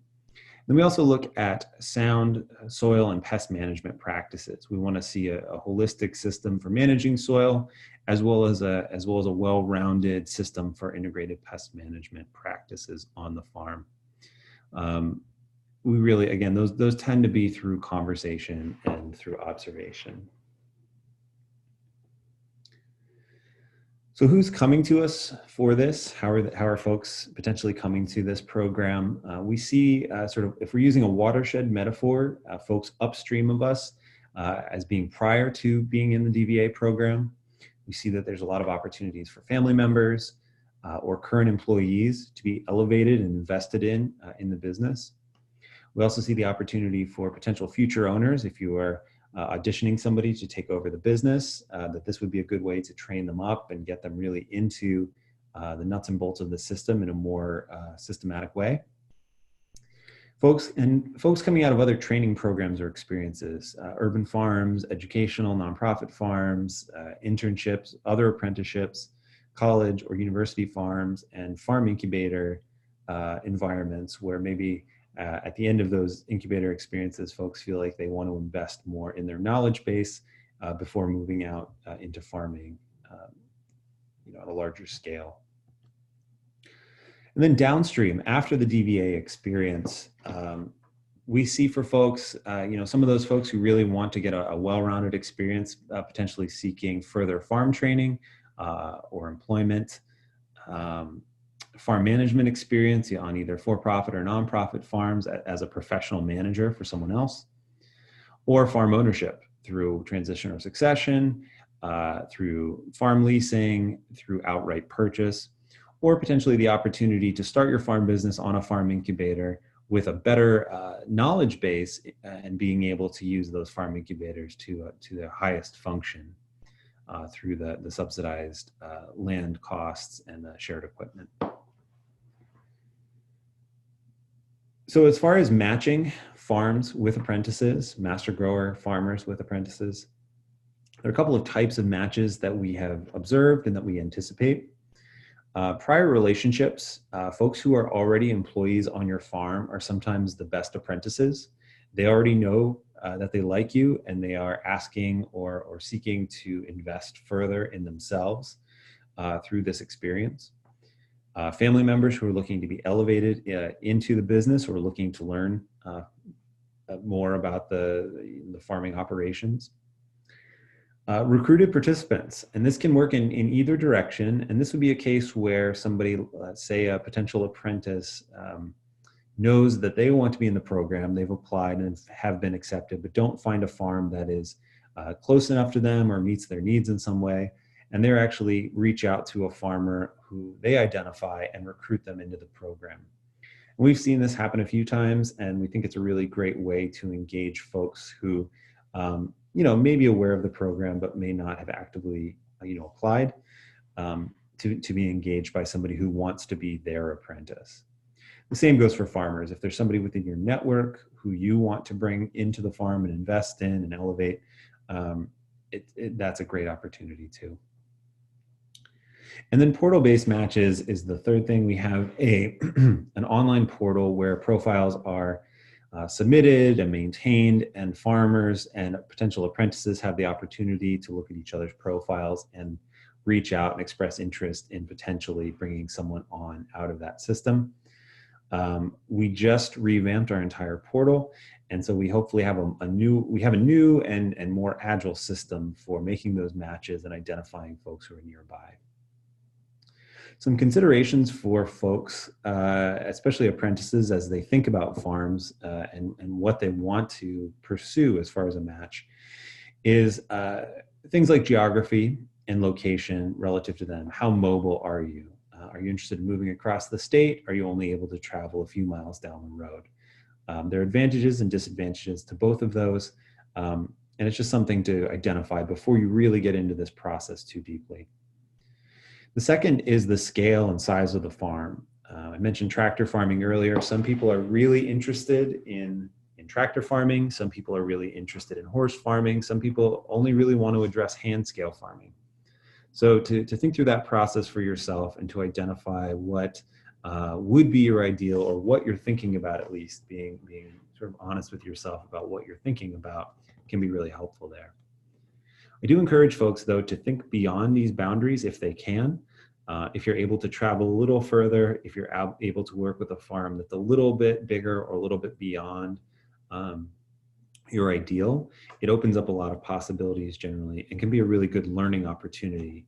Then we also look at sound soil and pest management practices. We want to see a holistic system for managing soil, as well as a well-rounded system for integrated pest management practices on the farm. We really, again, those tend to be through conversation and through observation. So who's coming to us for this? How are folks potentially coming to this program? We see sort of, if we're using a watershed metaphor, folks upstream of us as being prior to being in the DVA program. We see that there's a lot of opportunities for family members or current employees to be elevated and invested in the business. We also see the opportunity for potential future owners, if you are auditioning somebody to take over the business, that this would be a good way to train them up and get them really into the nuts and bolts of the system in a more systematic way. Folks coming out of other training programs or experiences, urban farms, educational nonprofit farms, internships, other apprenticeships, college or university farms, and farm incubator environments where maybe at the end of those incubator experiences, folks feel like they want to invest more in their knowledge base before moving out into farming, at a larger scale. And then downstream, after the DVA experience, we see for folks, some of those folks who really want to get a well-rounded experience, potentially seeking further farm training or employment. Farm management experience on either for-profit or nonprofit farms as a professional manager for someone else, or farm ownership through transition or succession, through farm leasing, through outright purchase, or potentially the opportunity to start your farm business on a farm incubator with a better knowledge base and being able to use those farm incubators to their highest function through the subsidized land costs and shared equipment. So as far as matching farms with apprentices, master grower farmers with apprentices, there are a couple of types of matches that we have observed and that we anticipate. Prior relationships, folks who are already employees on your farm are sometimes the best apprentices. They already know that they like you and they are asking or seeking to invest further in themselves through this experience. Family members who are looking to be elevated into the business or looking to learn more about the farming operations. Recruited participants, and this can work in either direction. And this would be a case where somebody, let's say a potential apprentice, knows that they want to be in the program, they've applied and have been accepted, but don't find a farm that is close enough to them or meets their needs in some way. And they're actually reach out to a farmer who they identify and recruit them into the program. And we've seen this happen a few times, and we think it's a really great way to engage folks who, may be aware of the program, but may not have actively, applied to be engaged by somebody who wants to be their apprentice. The same goes for farmers. If there's somebody within your network who you want to bring into the farm and invest in and elevate, that's a great opportunity too. And then portal-based matches is the third thing. We have an online portal where profiles are submitted and maintained, and farmers and potential apprentices have the opportunity to look at each other's profiles and reach out and express interest in potentially bringing someone on out of that system. We just revamped our entire portal, and so we hopefully have a new and more agile system for making those matches and identifying folks who are nearby. Some considerations for folks, especially apprentices, as they think about farms and what they want to pursue as far as a match, is things like geography and location relative to them. How mobile are you? Are you interested in moving across the state? Are you only able to travel a few miles down the road? There are advantages and disadvantages to both of those, and it's just something to identify before you really get into this process too deeply. The second is the scale and size of the farm. I mentioned tractor farming earlier. Some people are really interested in tractor farming. Some people are really interested in horse farming. Some people only really want to address hand scale farming. So to think through that process for yourself and to identify what would be your ideal, or what you're thinking about, at least being sort of honest with yourself about what you're thinking about can be really helpful there. I do encourage folks, though, to think beyond these boundaries if they can. If you're able to travel a little further, if you're able to work with a farm that's a little bit bigger or a little bit beyond your ideal, it opens up a lot of possibilities generally, and can be a really good learning opportunity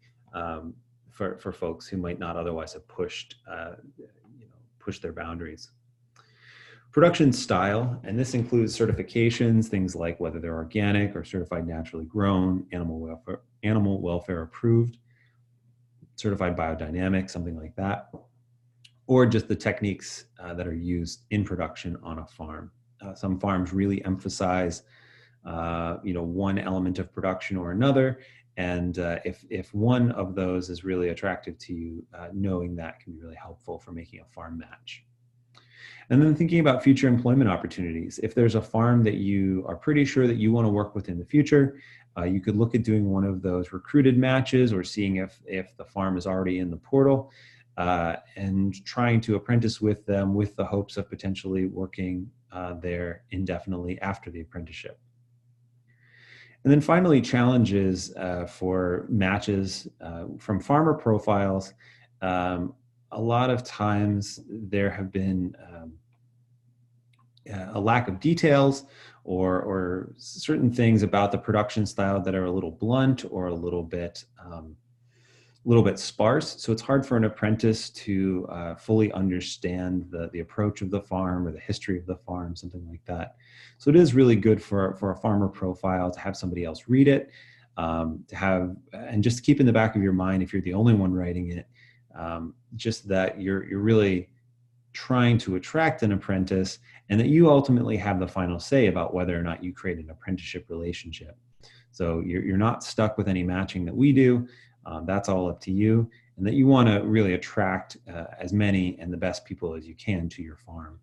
for folks who might not otherwise have pushed their boundaries. Production style, and this includes certifications, things like whether they're organic or certified naturally grown, animal welfare approved, certified biodynamic, something like that, or just the techniques that are used in production on a farm. Some farms really emphasize one element of production or another, and if one of those is really attractive to you, knowing that can be really helpful for making a farm match. And then thinking about future employment opportunities. If there's a farm that you are pretty sure that you want to work with in the future, you could look at doing one of those recruited matches, or seeing if the farm is already in the portal, and trying to apprentice with them with the hopes of potentially working there indefinitely after the apprenticeship. And then finally, challenges for matches from farmer profiles. A lot of times there have been a lack of details or certain things about the production style that are a little blunt or a little bit sparse. So it's hard for an apprentice to fully understand the approach of the farm or the history of the farm, something like that. So it is really good for a farmer profile to have somebody else read it, and just keep in the back of your mind, if you're the only one writing it, just that you're really trying to attract an apprentice, and that you ultimately have the final say about whether or not you create an apprenticeship relationship. So you're not stuck with any matching that we do. That's all up to you, and that you want to really attract as many and the best people as you can to your farm.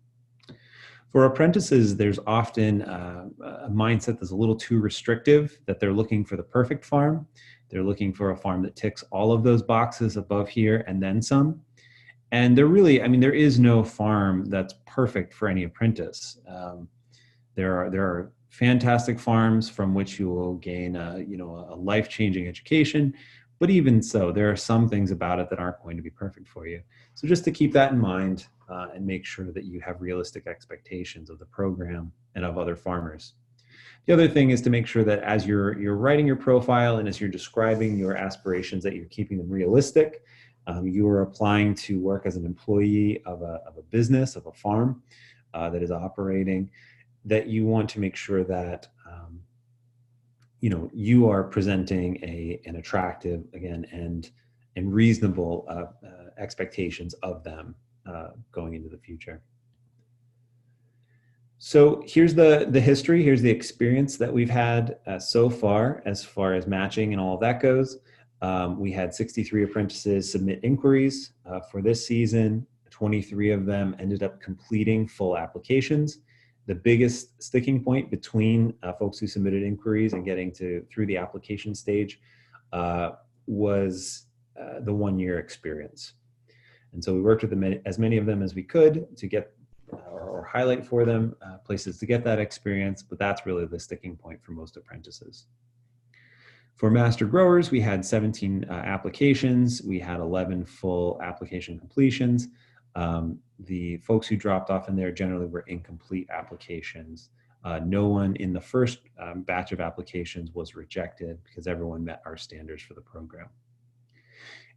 For apprentices, there's often a mindset that's a little too restrictive, that they're looking for the perfect farm. They're looking for a farm that ticks all of those boxes above here and then some. And there is no farm that's perfect for any apprentice. There are fantastic farms from which you will gain a life-changing education. But even so, there are some things about it that aren't going to be perfect for you. So just to keep that in mind, and make sure that you have realistic expectations of the program and of other farmers. The other thing is to make sure that as you're writing your profile and as you're describing your aspirations, that you're keeping them realistic. You are applying to work as an employee of a business, of a farm that is operating, that you want to make sure that you are presenting an attractive, again, and reasonable expectations of them going into the future. So here's the history, here's the experience that we've had so far as matching and all of that goes. We had 63 apprentices submit inquiries for this season. 23 of them ended up completing full applications. The biggest sticking point between folks who submitted inquiries and getting through the application stage was the 1-year experience. And so we worked with as many of them as we could to get or highlight for them places to get that experience, but that's really the sticking point for most apprentices. For master growers, we had 17 applications. We had 11 full application completions. The folks who dropped off in there generally were incomplete applications. No one in the first batch of applications was rejected because everyone met our standards for the program.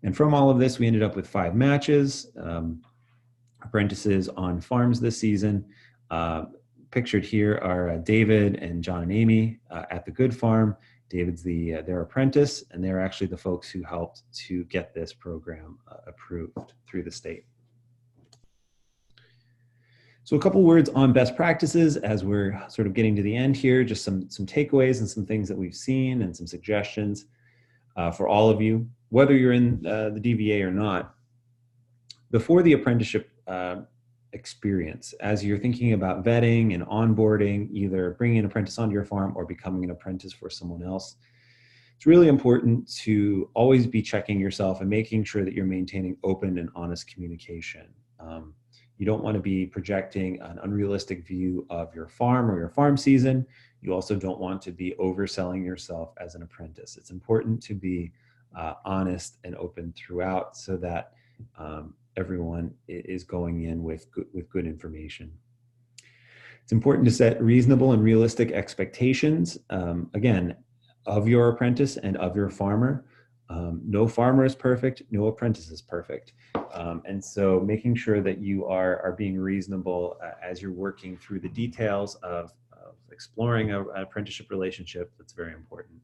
And from all of this, we ended up with 5 matches, apprentices on farms this season. Pictured here are David and John and Amy at the Good Farm. David's their apprentice, and they're actually the folks who helped to get this program approved through the state. So a couple words on best practices as we're sort of getting to the end here, just some takeaways and some things that we've seen and some suggestions for all of you, whether you're in the DVA or not. Before the apprenticeship experience, as you're thinking about vetting and onboarding, either bringing an apprentice onto your farm or becoming an apprentice for someone else, it's really important to always be checking yourself and making sure that you're maintaining open and honest communication. You don't want to be projecting an unrealistic view of your farm or your farm season. You also don't want to be overselling yourself as an apprentice. It's important to be honest and open throughout so that everyone is going in with good information. It's important to set reasonable and realistic expectations, again, of your apprentice and of your farmer. No farmer is perfect, no apprentice is perfect. And so making sure that you are being reasonable as you're working through the details of exploring an apprenticeship relationship, that's very important.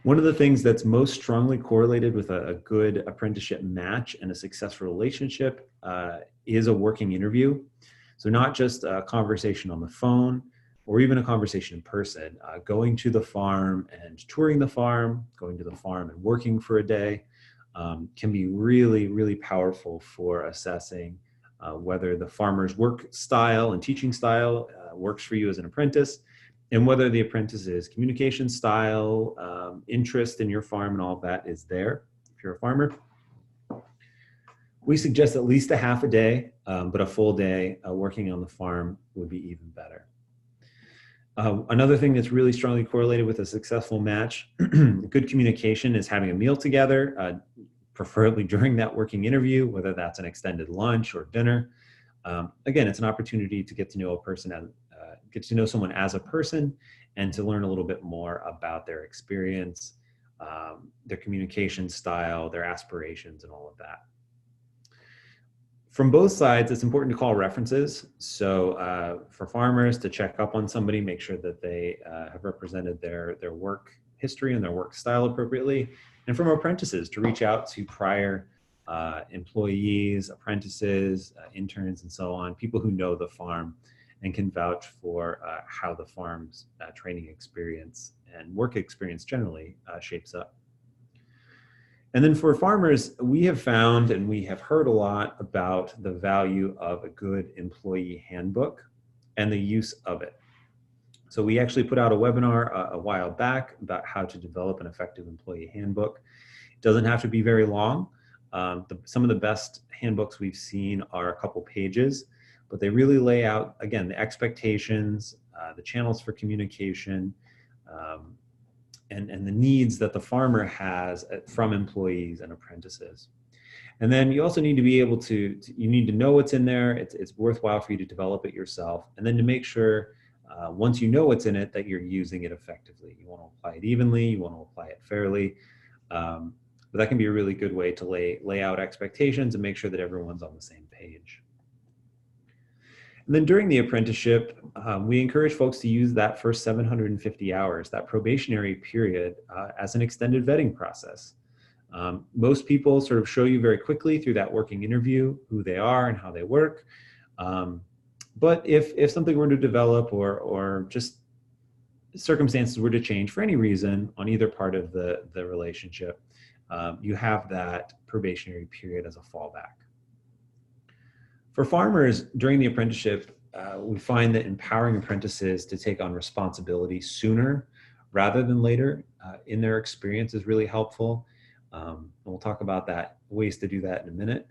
One of the things that's most strongly correlated with a good apprenticeship match and a successful relationship is a working interview. So not just a conversation on the phone or even a conversation in person, going to the farm and touring the farm, going to the farm and working for a day can be really, really powerful for assessing whether the farmer's work style and teaching style works for you as an apprentice, and whether the apprentice's communication style, interest in your farm and all of that is there if you're a farmer. We suggest at least a half a day, but a full day working on the farm would be even better. Another thing that's really strongly correlated with a successful match, good communication, is having a meal together, preferably during that working interview, whether that's an extended lunch or dinner. Again, it's an opportunity to get to know a person, get to know someone as a person, and to learn a little bit more about their experience, their communication style, their aspirations, and all of that. From both sides, it's important to call references. So for farmers to check up on somebody, make sure that they have represented their work history and their work style appropriately. And from apprentices to reach out to prior employees, apprentices, interns, and so on, people who know the farm and can vouch for how the farm's training experience and work experience generally shapes up. And then for farmers, we have found and we have heard a lot about the value of a good employee handbook and the use of it. So we actually put out a webinar a while back about how to develop an effective employee handbook. It doesn't have to be very long. Some of the best handbooks we've seen are a couple pages, but they really lay out, again, the expectations, the channels for communication, and the needs that the farmer has from employees and apprentices. And then you also need to be able you need to know what's in there. It's worthwhile for you to develop it yourself. And then to make sure, once you know what's in it, that you're using it effectively. You want to apply it evenly, you want to apply it fairly. But that can be a really good way to lay out expectations and make sure that everyone's on the same page. And then during the apprenticeship, we encourage folks to use that first 750 hours, that probationary period, as an extended vetting process. Most people sort of show you very quickly through that working interview who they are and how they work. But if something were to develop or just circumstances were to change for any reason on either part of the relationship, you have that probationary period as a fallback. For farmers, during the apprenticeship, we find that empowering apprentices to take on responsibility sooner rather than later in their experience is really helpful. And we'll talk about ways to do that in a minute.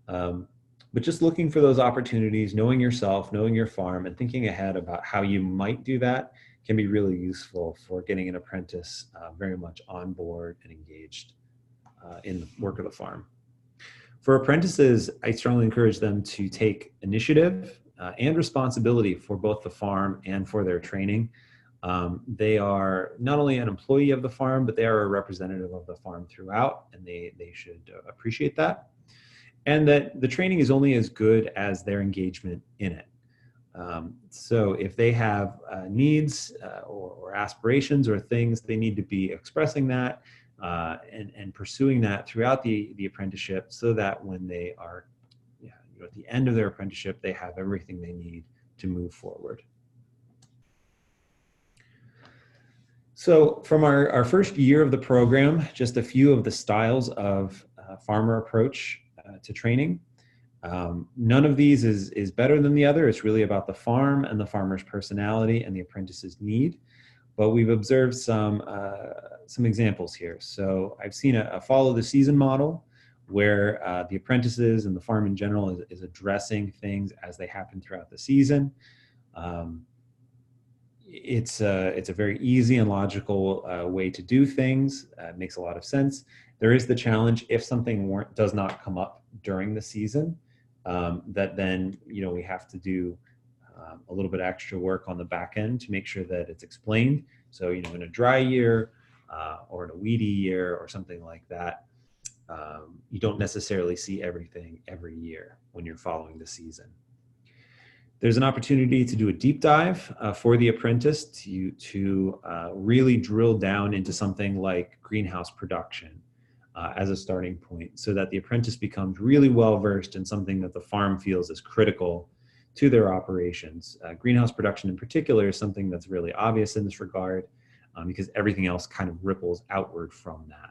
But just looking for those opportunities, knowing yourself, knowing your farm, and thinking ahead about how you might do that can be really useful for getting an apprentice very much on board and engaged in the work of the farm. For apprentices, I strongly encourage them to take initiative and responsibility for both the farm and for their training. They are not only an employee of the farm, but they are a representative of the farm throughout, and they should appreciate that. And that the training is only as good as their engagement in it. So if they have needs or aspirations or things, they need to be expressing that and pursuing that throughout the apprenticeship, so that when they are at the end of their apprenticeship, they have everything they need to move forward. So from our first year of the program, just a few of the styles of farmer approach to training. None of these is better than the other. It's really about the farm and the farmer's personality and the apprentice's need. But we've observed some examples here. So I've seen a follow the season model, where the apprentices and the farm in general is addressing things as they happen throughout the season. It's a very easy and logical way to do things. It makes a lot of sense. There is the challenge if something does not come up during the season, that then we have to do a little bit extra work on the back end to make sure that it's explained. So in a dry year or in a weedy year or something like that, you don't necessarily see everything every year when you're following the season. There's an opportunity to do a deep dive for the apprentice to really drill down into something like greenhouse production as a starting point, so that the apprentice becomes really well versed in something that the farm feels is critical to their operations. Greenhouse production in particular is something that's really obvious in this regard, because everything else kind of ripples outward from that.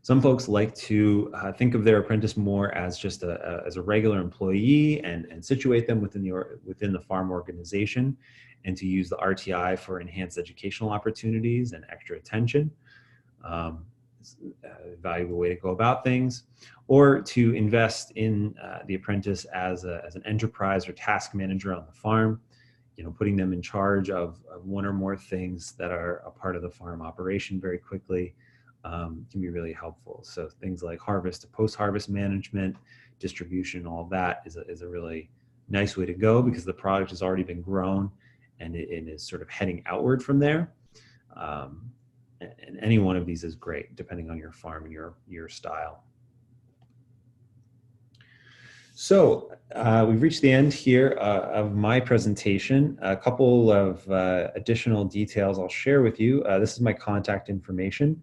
Some folks like to think of their apprentice more as just as a regular employee and situate them within the farm organization, and to use the RTI for enhanced educational opportunities and extra attention. It's a valuable way to go about things, or to invest in the apprentice as an enterprise or task manager on the farm, putting them in charge of one or more things that are a part of the farm operation very quickly. Can be really helpful. So things like harvest to post-harvest management, distribution, all that is a really nice way to go, because the product has already been grown and it is sort of heading outward from there. And any one of these is great, depending on your farm and your style. So we've reached the end here of my presentation. A couple of additional details I'll share with you. This is my contact information.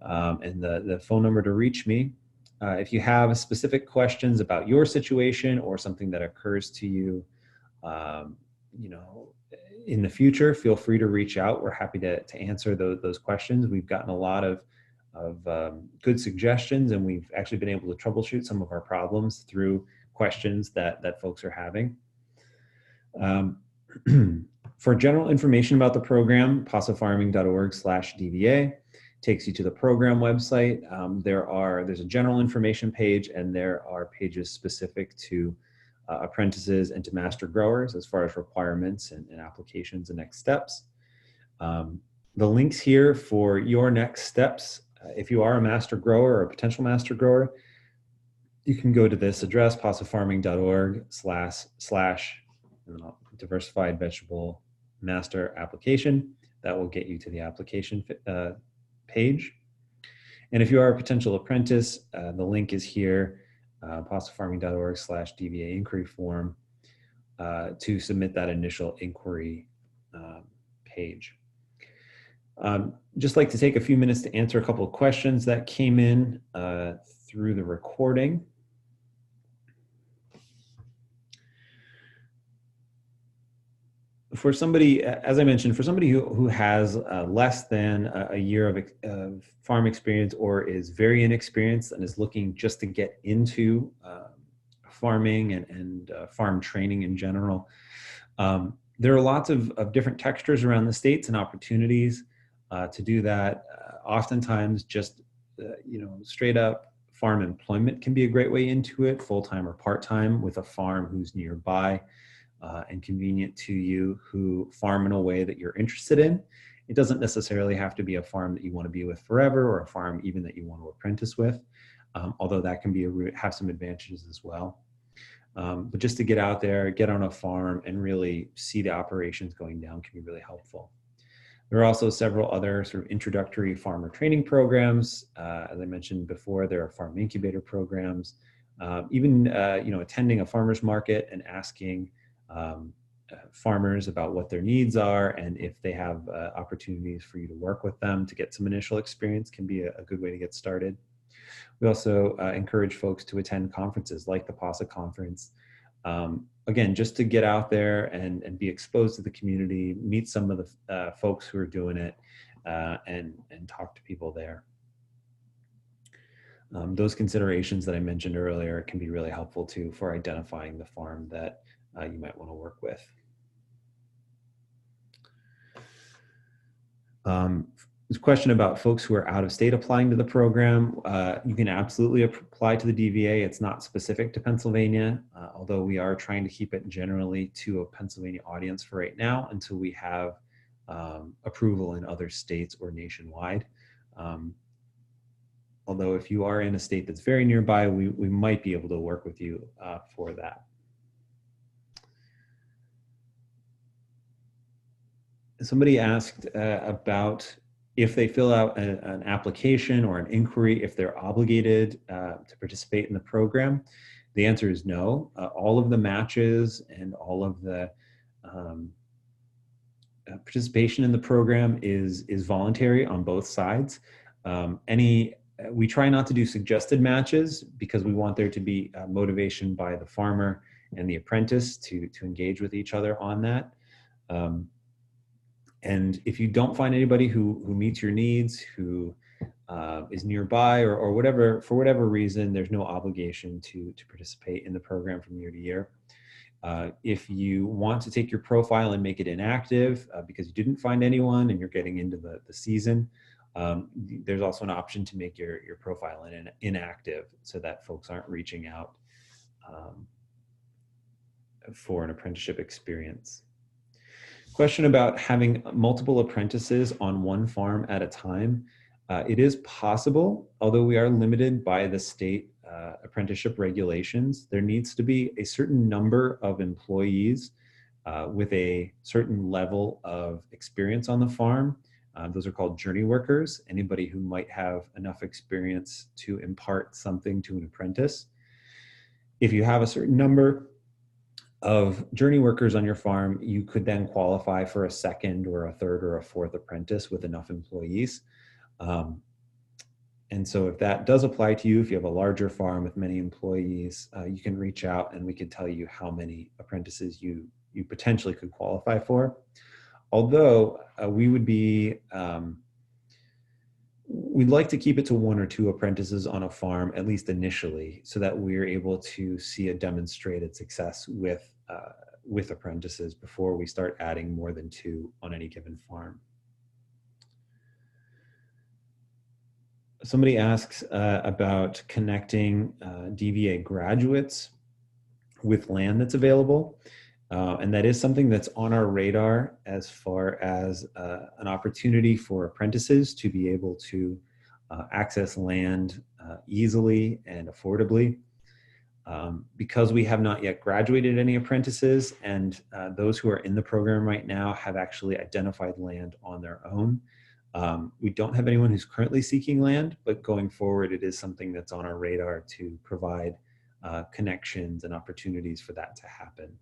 And the phone number to reach me. If you have specific questions about your situation or something that occurs to you, in the future, feel free to reach out. We're happy to answer those questions. We've gotten a lot of good suggestions, and we've actually been able to troubleshoot some of our problems through questions that folks are having. For general information about the program, pasafarming.org/DVA takes you to the program website. There's a general information page, and there are pages specific to apprentices and to master growers as far as requirements and applications and next steps. The links here for your next steps, if you are a master grower or a potential master grower, you can go to this address, pasafarming.org/diversified vegetable master application. That will get you to the application page. And if you are a potential apprentice, the link is here, pasafarming.org/DVA inquiry form, to submit that initial inquiry page. Just like to take a few minutes to answer a couple of questions that came in through the recording. For somebody, as I mentioned, for somebody who has less than a year of farm experience or is very inexperienced and is looking just to get into farming and farm training in general, there are lots of different textures around the states and opportunities to do that. Oftentimes, just straight up farm employment can be a great way into it, full-time or part-time, with a farm who's nearby and convenient to you, who farm in a way that you're interested in. It doesn't necessarily have to be a farm that you want to be with forever, or a farm even that you want to apprentice with, although that can have some advantages as well. But just to get out there, get on a farm, and really see the operations going down can be really helpful. There are also several other sort of introductory farmer training programs. As I mentioned before, there are farm incubator programs. Even attending a farmer's market and asking farmers about what their needs are, and if they have opportunities for you to work with them to get some initial experience, can be a good way to get started. We also encourage folks to attend conferences like the PASA conference. Again, just to get out there and be exposed to the community, meet some of the folks who are doing it, and talk to people there. Those considerations that I mentioned earlier can be really helpful too for identifying the farm that you might want to work with. There's a question about folks who are out of state applying to the program. You can absolutely apply to the DVA. It's not specific to Pennsylvania, although we are trying to keep it generally to a Pennsylvania audience for right now until we have approval in other states or nationwide. Although if you are in a state that's very nearby, we might be able to work with you for that. Somebody asked about if they fill out an application or an inquiry, if they're obligated to participate in the program. The answer is no. All of the matches and all of the participation in the program is voluntary on both sides. We try not to do suggested matches because we want there to be motivation by the farmer and the apprentice to engage with each other on that. And if you don't find anybody who meets your needs, who is nearby or whatever, for whatever reason, there's no obligation to participate in the program from year to year. If you want to take your profile and make it inactive because you didn't find anyone and you're getting into the season, there's also an option to make your profile inactive so that folks aren't reaching out for an apprenticeship experience. Question about having multiple apprentices on one farm at a time. It is possible, although we are limited by the state apprenticeship regulations. There needs to be a certain number of employees with a certain level of experience on the farm. Those are called journey workers, anybody who might have enough experience to impart something to an apprentice. If you have a certain number of journey workers on your farm, you could then qualify for a second or a third or a fourth apprentice with enough employees. And so if that does apply to you, if you have a larger farm with many employees, you can reach out and we can tell you how many apprentices you potentially could qualify for. Although we'd like to keep it to 1 or 2 apprentices on a farm, at least initially, so that we're able to see a demonstrated success with apprentices before we start adding more than 2 on any given farm. Somebody asks about connecting DVA graduates with land that's available. And that is something that's on our radar as far as an opportunity for apprentices to be able to access land easily and affordably. Because we have not yet graduated any apprentices, and those who are in the program right now have actually identified land on their own. We don't have anyone who's currently seeking land, but going forward, it is something that's on our radar to provide connections and opportunities for that to happen.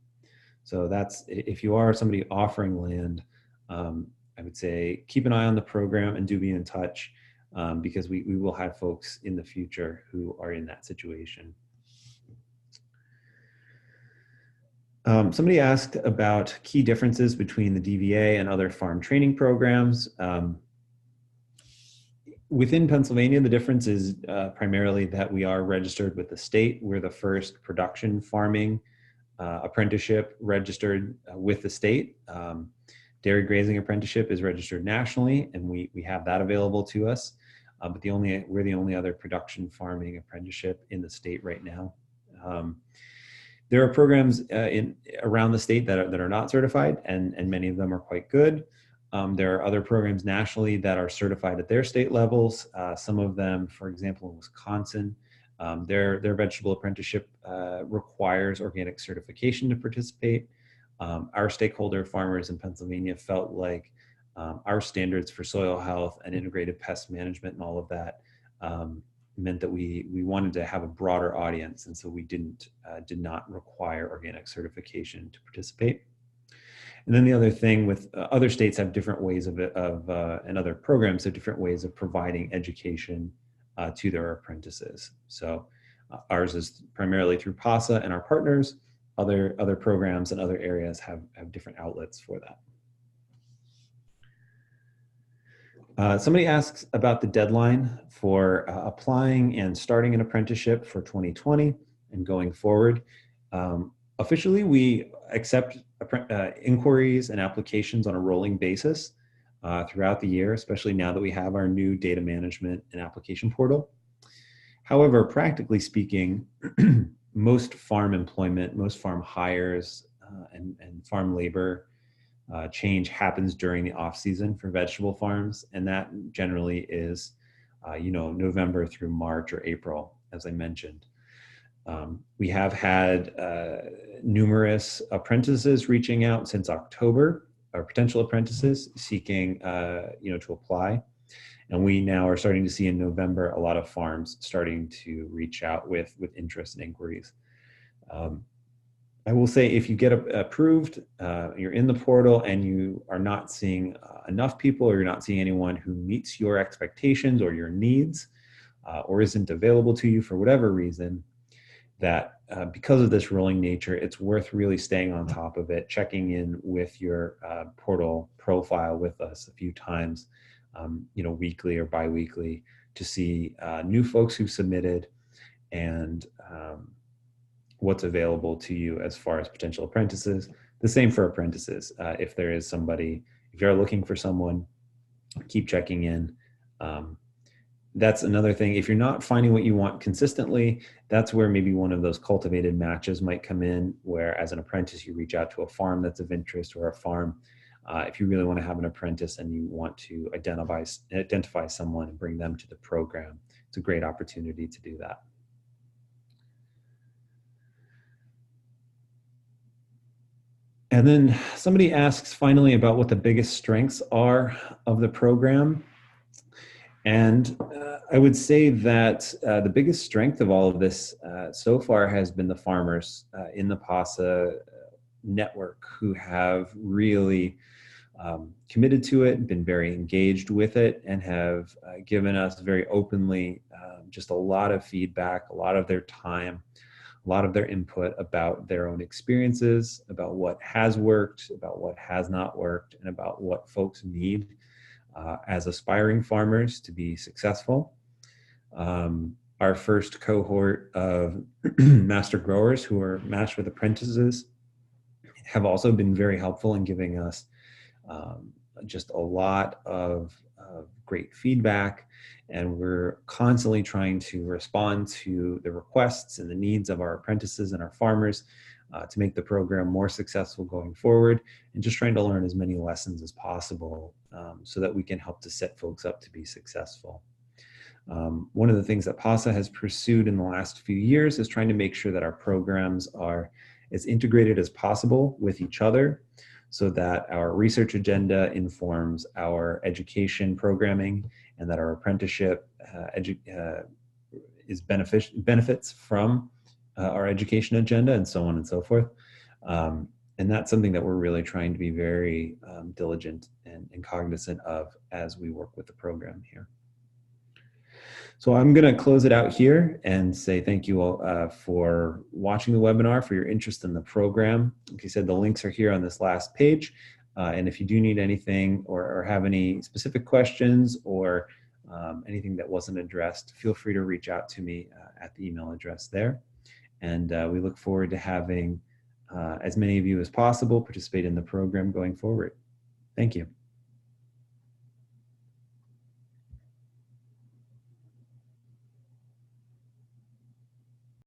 So that's, if you are somebody offering land, I would say keep an eye on the program and do be in touch because we will have folks in the future who are in that situation. Somebody asked about key differences between the DVA and other farm training programs. Within Pennsylvania, the difference is primarily that we are registered with the state. We're the first production farming apprenticeship registered with the state. Dairy grazing apprenticeship is registered nationally, and we have that available to us. But we're the only other production farming apprenticeship in the state right now. There are programs around the state that are not certified, and many of them are quite good. There are other programs nationally that are certified at their state levels. Some of them, for example, in Wisconsin, their vegetable apprenticeship requires organic certification to participate. Our stakeholder farmers in Pennsylvania felt like our standards for soil health and integrated pest management and all of that meant that we wanted to have a broader audience, and so we did not require organic certification to participate. And then the other thing with other states have different ways and other programs have different ways of providing education to their apprentices. So ours is primarily through PASA and our partners. Other programs and other areas have different outlets for that. Somebody asks about the deadline for applying and starting an apprenticeship for 2020 and going forward. Officially, we accept inquiries and applications on a rolling basis. throughout the year, especially now that we have our new data management and application portal. However, practically speaking, most farm employment, most farm hires, and farm labor change happens during the off season for vegetable farms, and that generally is, November through March or April, as I mentioned. We have had numerous apprentices reaching out since October, or potential apprentices seeking, to apply. And we now are starting to see in November a lot of farms starting to reach out with interest and inquiries. I will say, if you get approved, you're in the portal and you are not seeing enough people, or you're not seeing anyone who meets your expectations or your needs, or isn't available to you for whatever reason, that because of this rolling nature, it's worth really staying on top of it, checking in with your portal profile with us a few times, weekly or biweekly, to see new folks who submitted and what's available to you as far as potential apprentices. The same for apprentices. If there is somebody, if you're looking for someone, keep checking in. That's another thing. If you're not finding what you want consistently, that's where maybe one of those cultivated matches might come in, where as an apprentice, you reach out to a farm that's of interest, or a farm, if you really want to have an apprentice and you want to identify someone and bring them to the program, it's a great opportunity to do that. And then somebody asks finally about what the biggest strengths are of the program. And I would say that the biggest strength of all of this so far has been the farmers in the PASA network, who have really committed to it, been very engaged with it, and have given us very openly just a lot of feedback, a lot of their time, a lot of their input about their own experiences, about what has worked, about what has not worked, and about what folks need as aspiring farmers to be successful. Our first cohort of master growers who are matched with apprentices have also been very helpful in giving us just a lot of great feedback, and we're constantly trying to respond to the requests and the needs of our apprentices and our farmers to make the program more successful going forward, and just trying to learn as many lessons as possible so that we can help to set folks up to be successful. One of the things that PASA has pursued in the last few years is trying to make sure that our programs are as integrated as possible with each other, so that our research agenda informs our education programming, and that our apprenticeship benefits from our education agenda, and so on and so forth. And that's something that we're really trying to be very diligent and cognizant of as we work with the program here. So I'm going to close it out here and say thank you all for watching the webinar, for your interest in the program. Like I said, the links are here on this last page. And if you do need anything, or have any specific questions, or anything that wasn't addressed, feel free to reach out to me at the email address there. And we look forward to having as many of you as possible participate in the program going forward. Thank you.